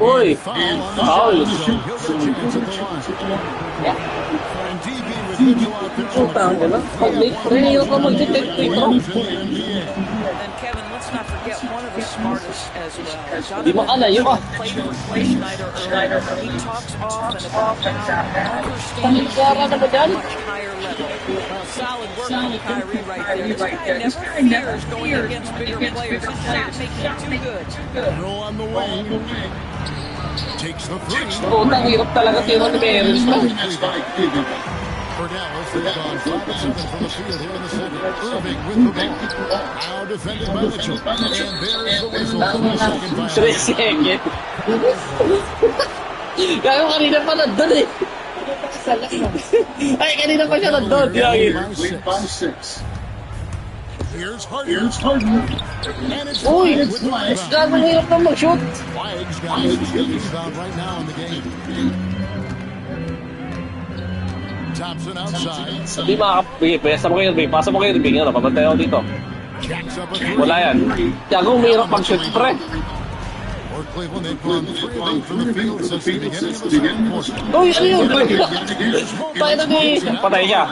Uy! Foul! Putang ina. Pag-late pre, yung ka mag-detect dito. And Kevin, let's not forget one of the smartest as well. Di makalayo, ah. Played with Schneider earlier. He talks often about how understanding much higher level. Solid work from Kyrie right there. This guy never fears going against bigger players. His shot making too good. Throw on the way. Takes the three. Putang hirap talaga tiro ni Merrill. For Dallas, they've gone 5 of 7 from the field here in the second. Irving with the ball. Now defended by Mitchell. And there's the whistle for the second foul. 3 seconds. Kaya kanina pa nandun eh. Ay, kanina pa siya nandun. Lead by 6. Here's Harden. And it's Uy! Flags Gagawin hirap na mag-shoot. Flags got his rebound right now in the game. Thompson outside. Hindi makakapasa mo kayo, pasa mo kayo, Irving. Ano, pabantay ako dito. Wala yan. Tiago, mahirap mag-shoot, pre. For Cleveland, they've gone 3 of 8 from the field since the beginning of the second quarter. Uy, ano yun? Tayo na ni... Patay siya.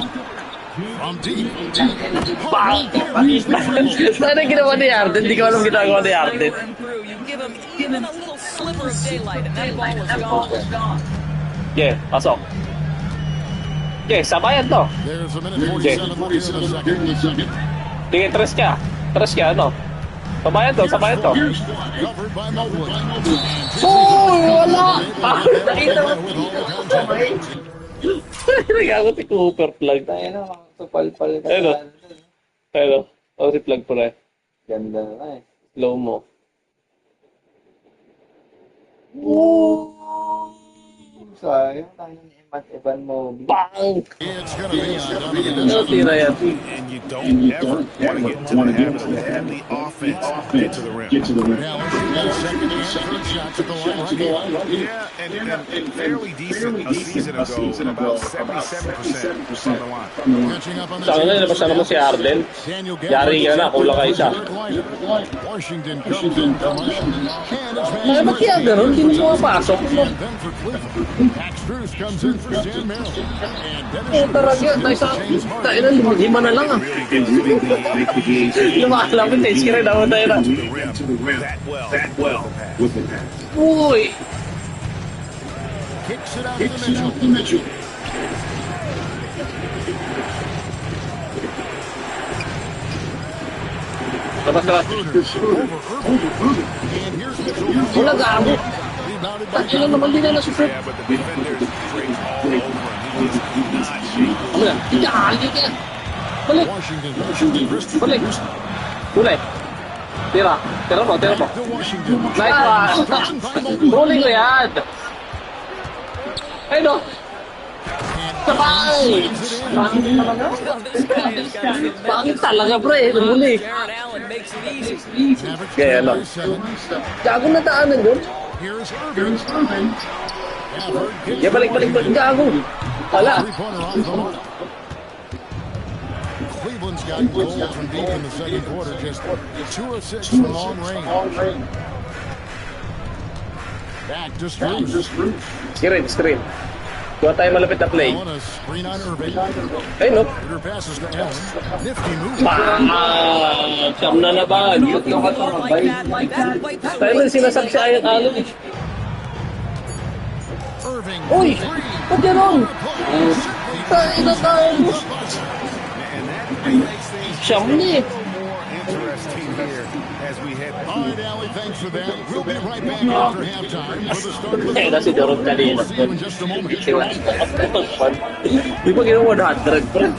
From deep. Bang! Sana ginawa ni Harden? Hindi ko alam ginagawa ni Harden. You give him even a little sliver of daylight, and that ball is gone. Yeah, pasok. Yeah, sabayan to. There's a minute 47 left in the second. Tingin, tres ka, ano? Sabayan to. Covered by Mobley. Wala! Nakita mo. Nagkakot si Cooper plug. Tayo na, makakapal-pal ka. Pero, si plug po rin. Ganda na eh. Slow mo. Sayang, tayo ni Evan Mobley. Bang! It's gonna be on Ano tira yan? And you don't ever want to get into the habit of having the offense get to the rim. Now, second and third shots at the line. Yeah, and fairly decent a season ago, about 77% from the line. Catching up on Saan na nilabas na naman si Harden? Yari ka na, kulang ka isa. Washington comes in commercial. Ay, ba't kaya gano'n? Hindi mo pumapasok. Then for Cleveland, Max Strus comes in for Stan Merrill. And Dennis Tayo na, lima na lang ah. Lumakalapit eh, siya rin ako tayo na. That well with the pass. Uy! kicks it out to Mitchell. Labas. Wala gago. Takilo naman din na super. Yeah, but the defenders straight all over him. Ano yan? Hindi ka. Balik. Balik. Balik. Tira mo. Nice pass. Rolling ko yan. Ay no. Sabay! Bakit talaga pre? Lumuli. Kaya ano? Gago na taanan doon. Yeah, balik. Gago. Wala. Cleveland's got goals from deep in the second quarter. Just 2 of 6 from long range. Back to Strus. Screen. Kuha tayo malapit na play. Ay, no. Siyam na naman. Tayo na sinasabi sa ayat alon eh. Uy! Ba't gano'n? Tayo na tayo. Siyam na eh. interesting here as we head. All right, Allie, thanks for that. We'll be right back after halftime for the start of the Kaya na si Dorot kanina. We'll see you in just a moment. Di ba ginawa 100, pre?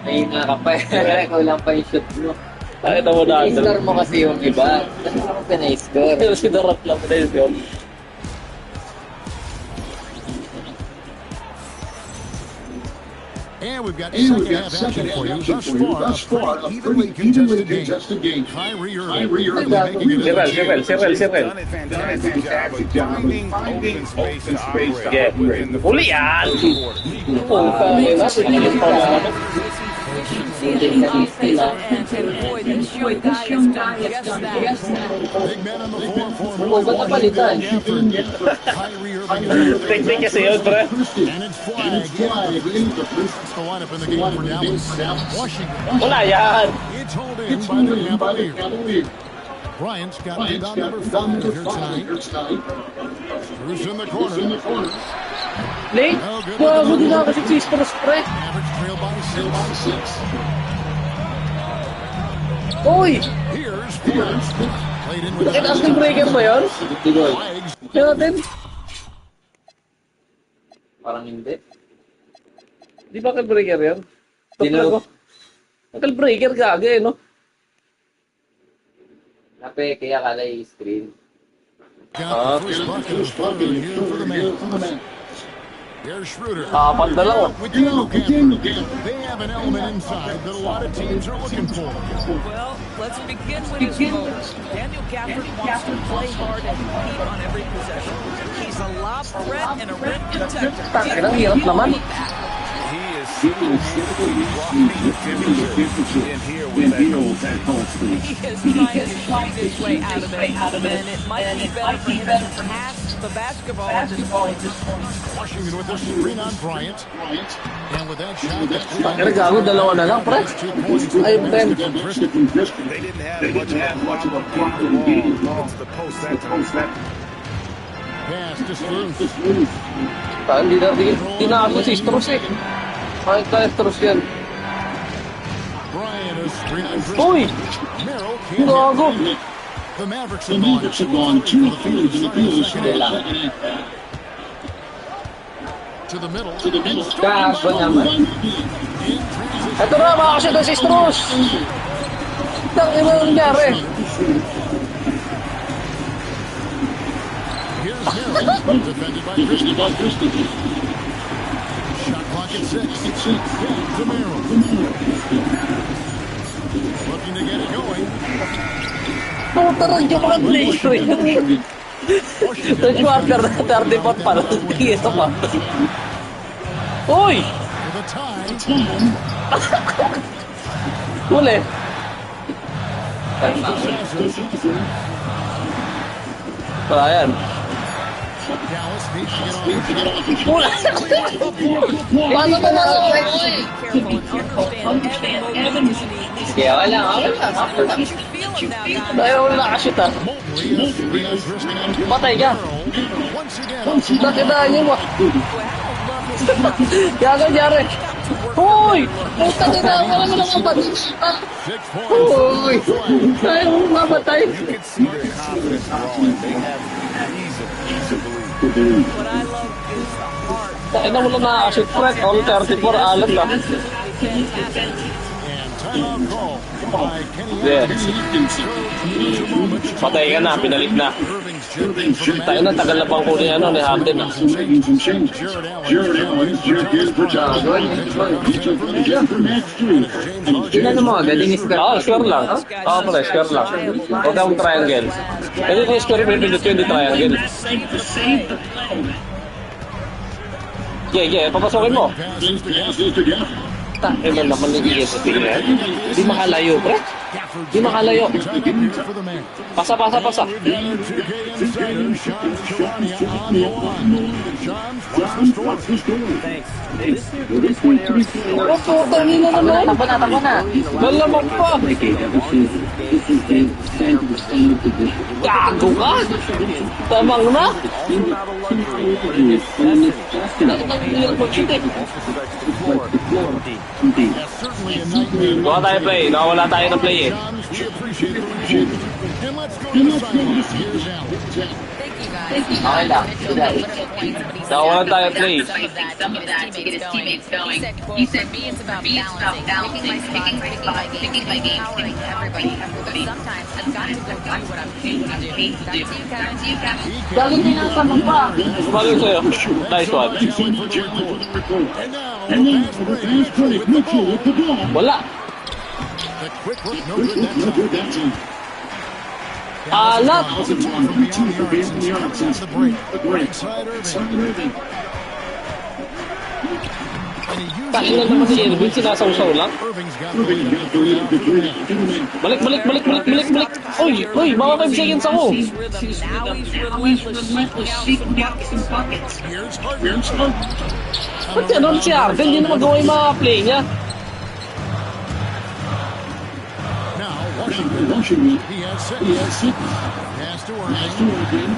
Mahina ka pa eh. Ikaw lang pa yung shoot mo. Nakita mo 100. I-score mo kasi yung iba. Kasi ako pinay-score. Pero si Dorot lang na yun. And we've got second half action for you. Thus far, a evenly contested game. Kyrie Irving making it a Sirel. Done a fantastic job of finding open space to operate in the Uli yan! Efficiency on the offensive end, and boy, this young guy has done just that. big man on the floor for Oo, ba't napalitan? Kyrie Irving. Technique kasi yun, pre. And it's flag. That's the lineup in the game for Dallas. Washington. Wala yan! It's hauled in by the Cavaliers. Bryant's got rebound number 5 here tonight. Bruce in the corner. Late? Bago din ako si Sisters, pre. Mavericks trail by 6. Uy! Here's Pierce. Played in with Bakit Aston Breaker ba yun? flags. Kaya natin? Parang hindi. Di ba Knuckle Breaker yan? Sino? Knuckle Breaker gaga eh, no? Nape, kaya kala yung screen. Got the first bucket here for the man. Here's Schroeder. Kapan dalawa. With Daniel Gafford. They have an element inside that a lot of teams are looking for. Well, let's begin with his moves. Daniel Gafford wants to play hard and compete on every possession. He's a lob threat and a rim protector. Takina, hirap naman. He is simply dropping the temperature in here with that cold speed. He is trying to find his way out of it, and it might be better for him to pass the basketball at this point. Washington with a screen on Bryant. And with that shot, Takina, gago, dalawa na lang, pre. Ayun, Ben. They didn't have much of a problem getting the ball to the post that time. pass to Strus. Hindi na ako si Strus eh. Kahit tayo Strus yan. Bryant is screen on Uy! Merrill can't Gago! hit. The Mavericks have gone to the field in the second half. To the middle. Gago naman. Ito na, makakasya si Strus! Tangin mo nangyari. Here's Merrill, defended by Christie. Shot clock at 6. To Merrill. Looking to get it going. Tarang yung mga play ko yun. Ito yung after 34 pala. Ito pa. Uy! For the tie. Uli. Wala yan. Dallas needs to get off. Wala. Paano ba na? Kaya wala. Dahil wala nakashoot ah. Patay ka. Nakitaan niyo mo. Gago Jare. Hoy! Puta ka na. Wala mo naman patay. Hoy! Dahil mo mamatay. What I love is the heart. Dahil na wala nakashoot, Fred. All 34 alat ah. Yeah. Patay ka na, pinalik na. Tayo na, tagal na pang kunin ano, ni Harden ah. Ilan mo agad? Oo, square lang. Oo pala, square lang. Huwag akong triangle. Kasi yung square, pinipindot ko hindi triangle. Yeah, papasokin mo. Eh, man naman nagiging sa tingin. Di makalayo, pre. Di makalayo. Pasa. Oh, puta, nila naman. Tabo na. Lalamang pa. Gago ka. Tamang na. Yes, certainly a nightmare. Gawa tayo play. Nakawala tayo ng play eh. We appreciate the leadership. And let's go to the sideline. Here's Allen. Thank you, guys. Okay lang. Nakawalan tayo ng play. Some of that to get his teammates going. He said, quote, for me, it's about balancing, picking my game, empowering everybody. Sometimes I've got to go do what I'm paid to do. Back to you, Kevin. Galing din ang sama pa. Galing sa'yo. Nice one. And now, the fast break, Mitchell with the ball. Wala. The quick look, no good that time. Alat. Takin na naman si Irving, sinasawsaw lang. Balik. Uy, mga 5 seconds ako. Ba't ganun si Arden? Hindi na magawa yung mga play niya. Washington. He has six. Pass to Irving.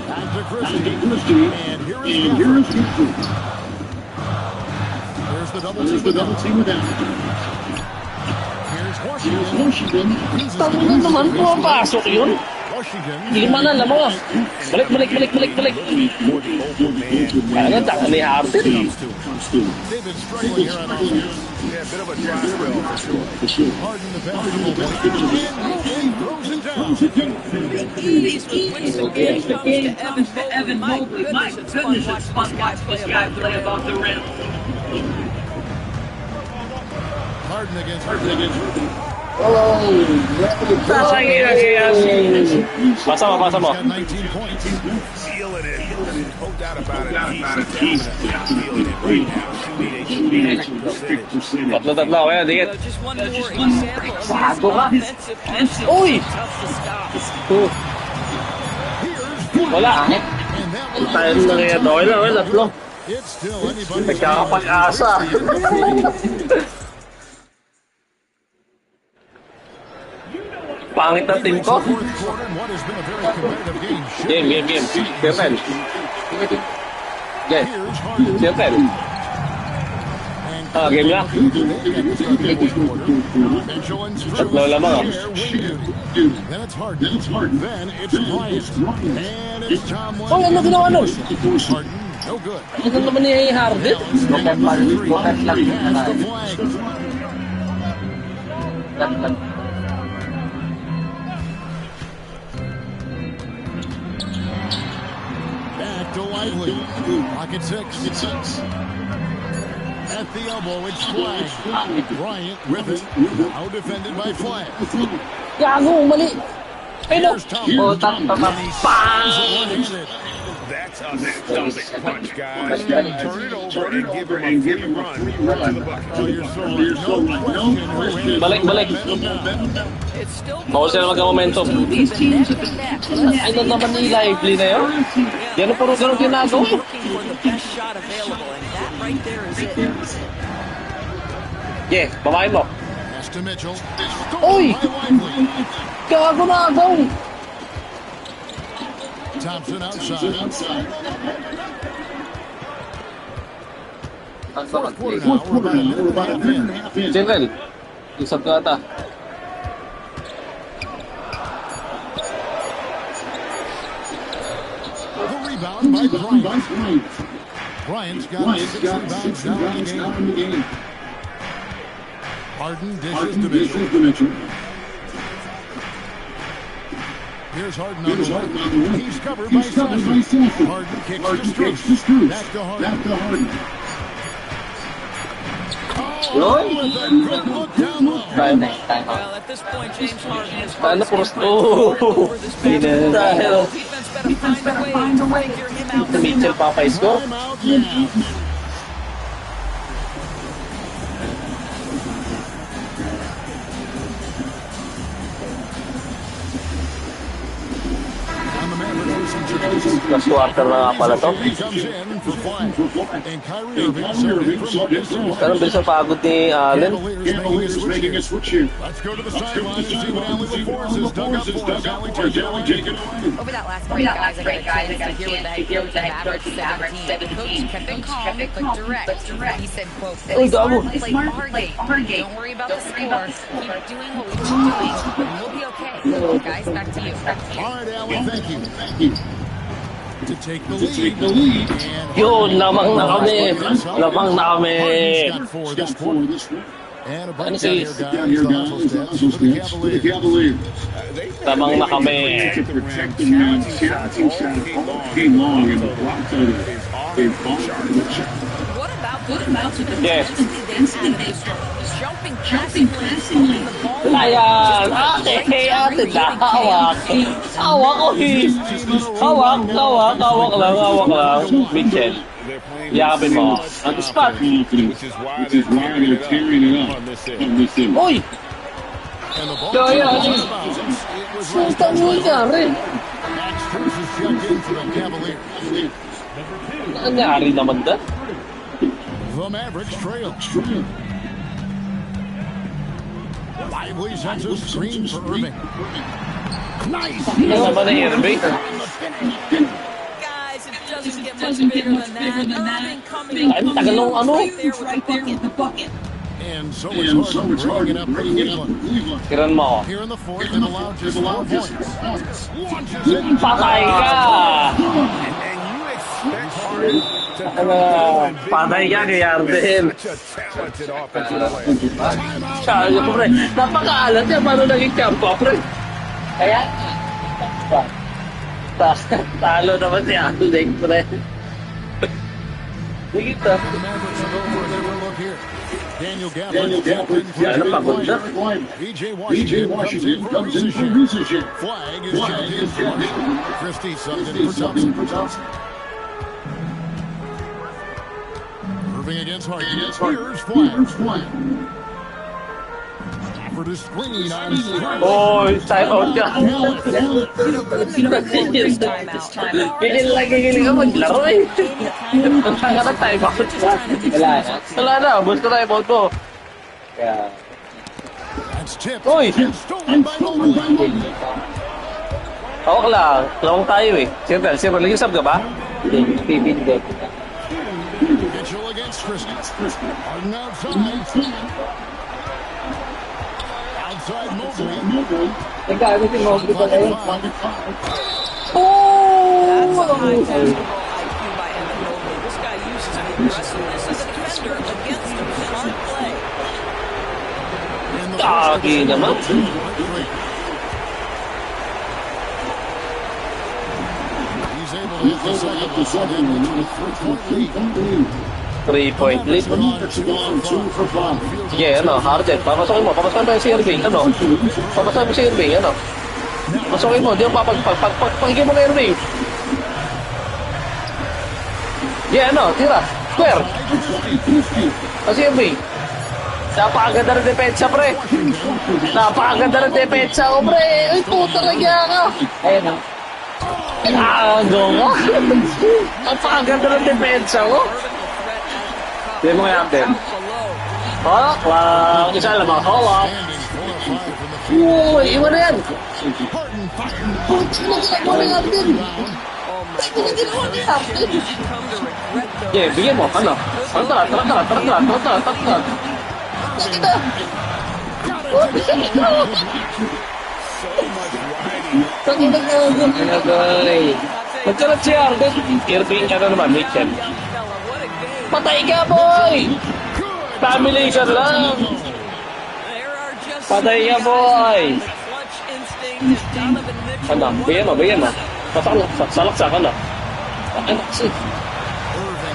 Back to Christie. And here is Gafford. There's the double team with Gafford. Here's Washington. Tangan naman, pumapasok yun. Hindi man alam mo. Balik. Kaya nga, ni Harden. They've been struggling here on offense. Yeah, a bit of a dry spell for sure. Harden the basketball. And throws it down. Switch the game comes to Evan Mobley. My goodness, it's fun to watch this guy play above the rim. Harden against Irving. Pasa mo. 19 points. Feeling it. No doubt about it. He's feeling it right now. Tatlo, kaya dikit. Just one more example of his offensive. Uy! Wala. Tayo na kaya doon lang, tatlo. Nagkakapag-asa. Pangit na team ko. Game. Stephen. Stephen. Game na. Tatlo lamang. Oh, ano ginawa nun? Ano naman ni Harden? Bukat lang. Back to Lively. Pocket six. At the elbow, it's Flag. Bryant with it. Now defended by Flag. Gago, mali. Ayun. That's a stomach punch, guys. Turn it over and give him a free run to the bucket. Balik. Bawal sila magka-momentum. Ay, naman ni Lively na yun. Yan ang puro ganun ginagawa. Yeah, babae mo. Uy! Gago na agaw! Thompson outside. Fourth quarter now. We're about a minute and a half in. General, isap ka ata. The rebound by Bryant. Bryant's got 6 rebounds now in the game. Harden dishes to Mitchell. Here's Harden on the way. He's covered by Sasser. Harden kicks to Strus. Back to Harden. Oh, with a good look down low. Well, at this point, James Harden has Ano puro over this match. Defense better find a way to figure him out. Mitchell papay-score. Last quarter na nga pala to. Pero bilis ang pagod ni Allen. Over that last break, guys, I got a chance to hear what the head coach of the Mavericks said to the team. Coach kept it calm but direct. He said, quote, play smart, play our game. Don't worry about the score. Keep doing what we've been doing, and we'll be okay. Guys, back to you. All right, Allen, thank you. To take the lead. Yun, lamang na kami. Lamang na kami. And a bunch down here, guys. For the Cavaliers. Lamang na kami. What about the Yes. jumping passingly the ball? Ayan. Ate na. Hawak. Hawak ko. Hawak lang. Mitchell. Yakapin mo. On the spot. Which is why they're tearing it up on this end. Uy! And the ball Kaya, Sultan mo nangyari. Max Strus has jumped in for the Cavaliers. Nangyari naman da? The Mavericks trail. Lively sends a screen for Irving. Nice. Ano naman na Irving? Guys, it doesn't get much bigger than that. Irving coming Ay, tagal nung ano? right there in the bucket. And so it's hard to bring it up for Cleveland. Kiran mo ako. Here in the fourth and allowed just 4 points. Launches it. Patay ka! And you expect Harden to Patay ka kay Arden. such a talented offensive player. Sabi ko, pre, napakaalat niya paano naging kampo, pre. Kaya, talo naman si Alden, pre. Higit na. The Mavericks will go for another look here. Daniel Gafford. Ano pagod na? VJ Washington comes in for Rusicek. Flag is jammed in. Christie subbed in for Thompson. Irving against Harden. Here's Flag. For the screen on Strus. Oh, time out ka. Gigil ka maglaro eh. Ang tanga na time out. Wala na, ubos ko time out mo. Kaya... That's tipped. Uy! Stolen by Mobley. Hawak lang. Lawang tayo eh. Siyempre, lagi sub ka ba? Hindi. Mitchell against Christie. Harden outside. Outside Mobley. Nagkakaroon si Mobley pala yun. That's a high basketball IQ by Evan Mobley. This guy uses aggressiveness as a defender against smart play. Kaki naman. He's able to hit the second one into a 3-point lead. 3-point lead. Sige, Harden. Papasokin mo si Irving. Papasokin mo si Irving, Pasokin mo, di mo pakinggan mo na Irving. Yeah, tira. Square. Si Irving. Napakaganda ng depensa, pre. Napakaganda ng depensa ko, pre. Ay, puta nagya ka. Ayun o. Agaw ka. Napakaganda ng depensa ko. Hindi mo kaya din. Hawak lang. Isa lang mga hawak. Uy, iwan na yan. Iwan na yan din. Yeah, bigyan mo. Tara. Kita. Magkalat si Arden. Irving ka na naman, Mitchell. Patay ka, boy! Familation lang! Patay ka, boy! Bigyan mo. Salaksak ka na. Ay, naksi.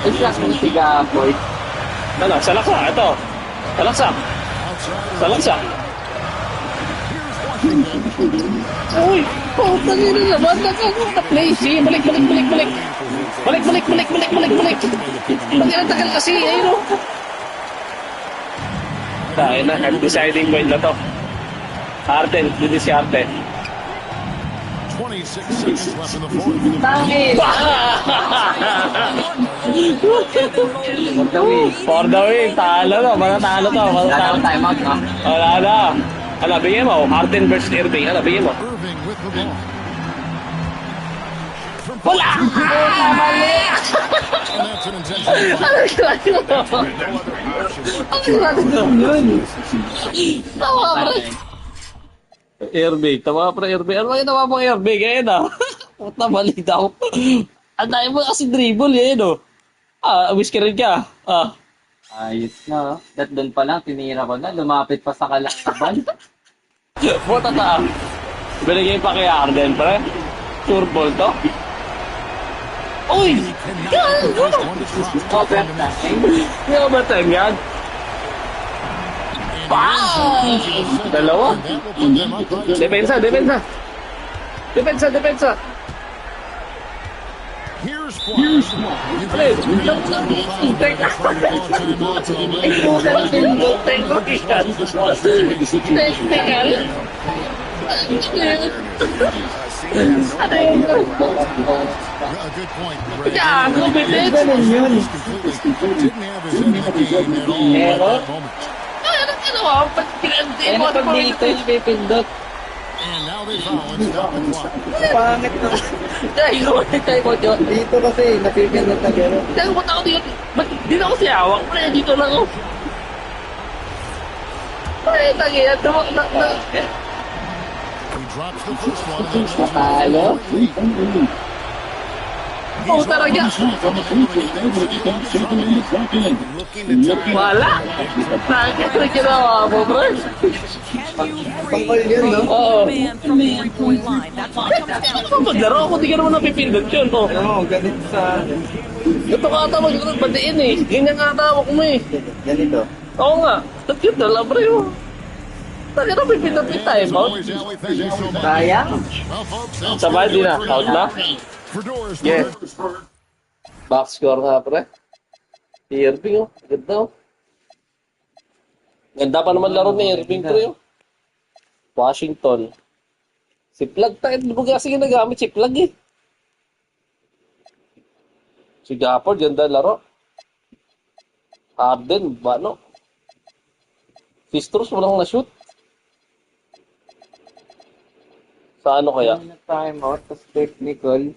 Islas mo siga, boy. Salaksak. Ito. Salaksak. Uy! Tangin na naman. Play. Sige, balik. Balik. Tagal kasi. Ayun o. Dahil na. Deciding point na to. Arden. Dito si Arden. 26 seconds left in the fourth. For the win. Talo to. Manatalo to. Manatalo. Timeout, no? Wala na. Ano, bigyan mo? Harden versus Irving. Ano, bigyan mo? Irving with the ball. Wala! And that's an intentional. Irving. Tama pa Irving. Ano ba yung tama pang Irving? Ngayon ah. Puta, mali daw. Ang dahil mo kasi dribble yan, no? Whiskey rin ka. Ayos na, oh. That doon pa lang, tinira ko na. Lumapit pa sa kalaban. Puta ta. Binigay pa kay Harden, pre. Sure ball to. Uy! Gago! Overtime. May overtime yan. Dalawa. Depensa. Here's a good point. Yeah, Didn't have his end of the game at all at that moment. And now they foul and stop the clock. Pangit na. Dito kasi, napipindot na gano'n. Dito ako si Awak, pre. Dito lang ako. Pre, tangina. He drops the first one. Matalo. Oh, talaga. Wala. Nakakit na ginawa mo, pre. Pangkol yun, no? Oo. Man from the three-point line. That's what it comes down to. Ano maglaro ako? Di ka naman napipindot yun. Oh. Oo, ganito sa... Ito ka ata maglaro batiin eh. Ganyan nga tawag mo eh. Ganito. Oo nga. That's yun na lang, pre. Taka na pipindot yung time out. Sayang. Sabay din na. Out na? Yes. Back score nga, pre. Irving, oh. Ganda, oh. Ganda pa naman laro ni Irving, pre, oh. Washington. Si Plug tayo. Di ba kasi ginagamit si Plug, eh. Si Gafford, ganda laro. Harden, Bano. Sistros, walang na-shoot. Sa ano kaya? Time out, tapos technical.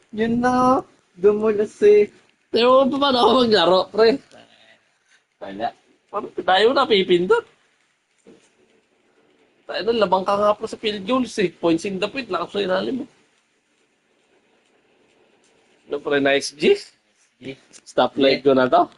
Yun na. Dumulas eh. Ewan pa paano ako maglaro, pre. Wala. Tayo na pipindot. Tayo na, labang ka nga po sa field goals eh. Points in the pit, lakas sa ilalim mo. Ano pre, nice G? Stop like ko na to.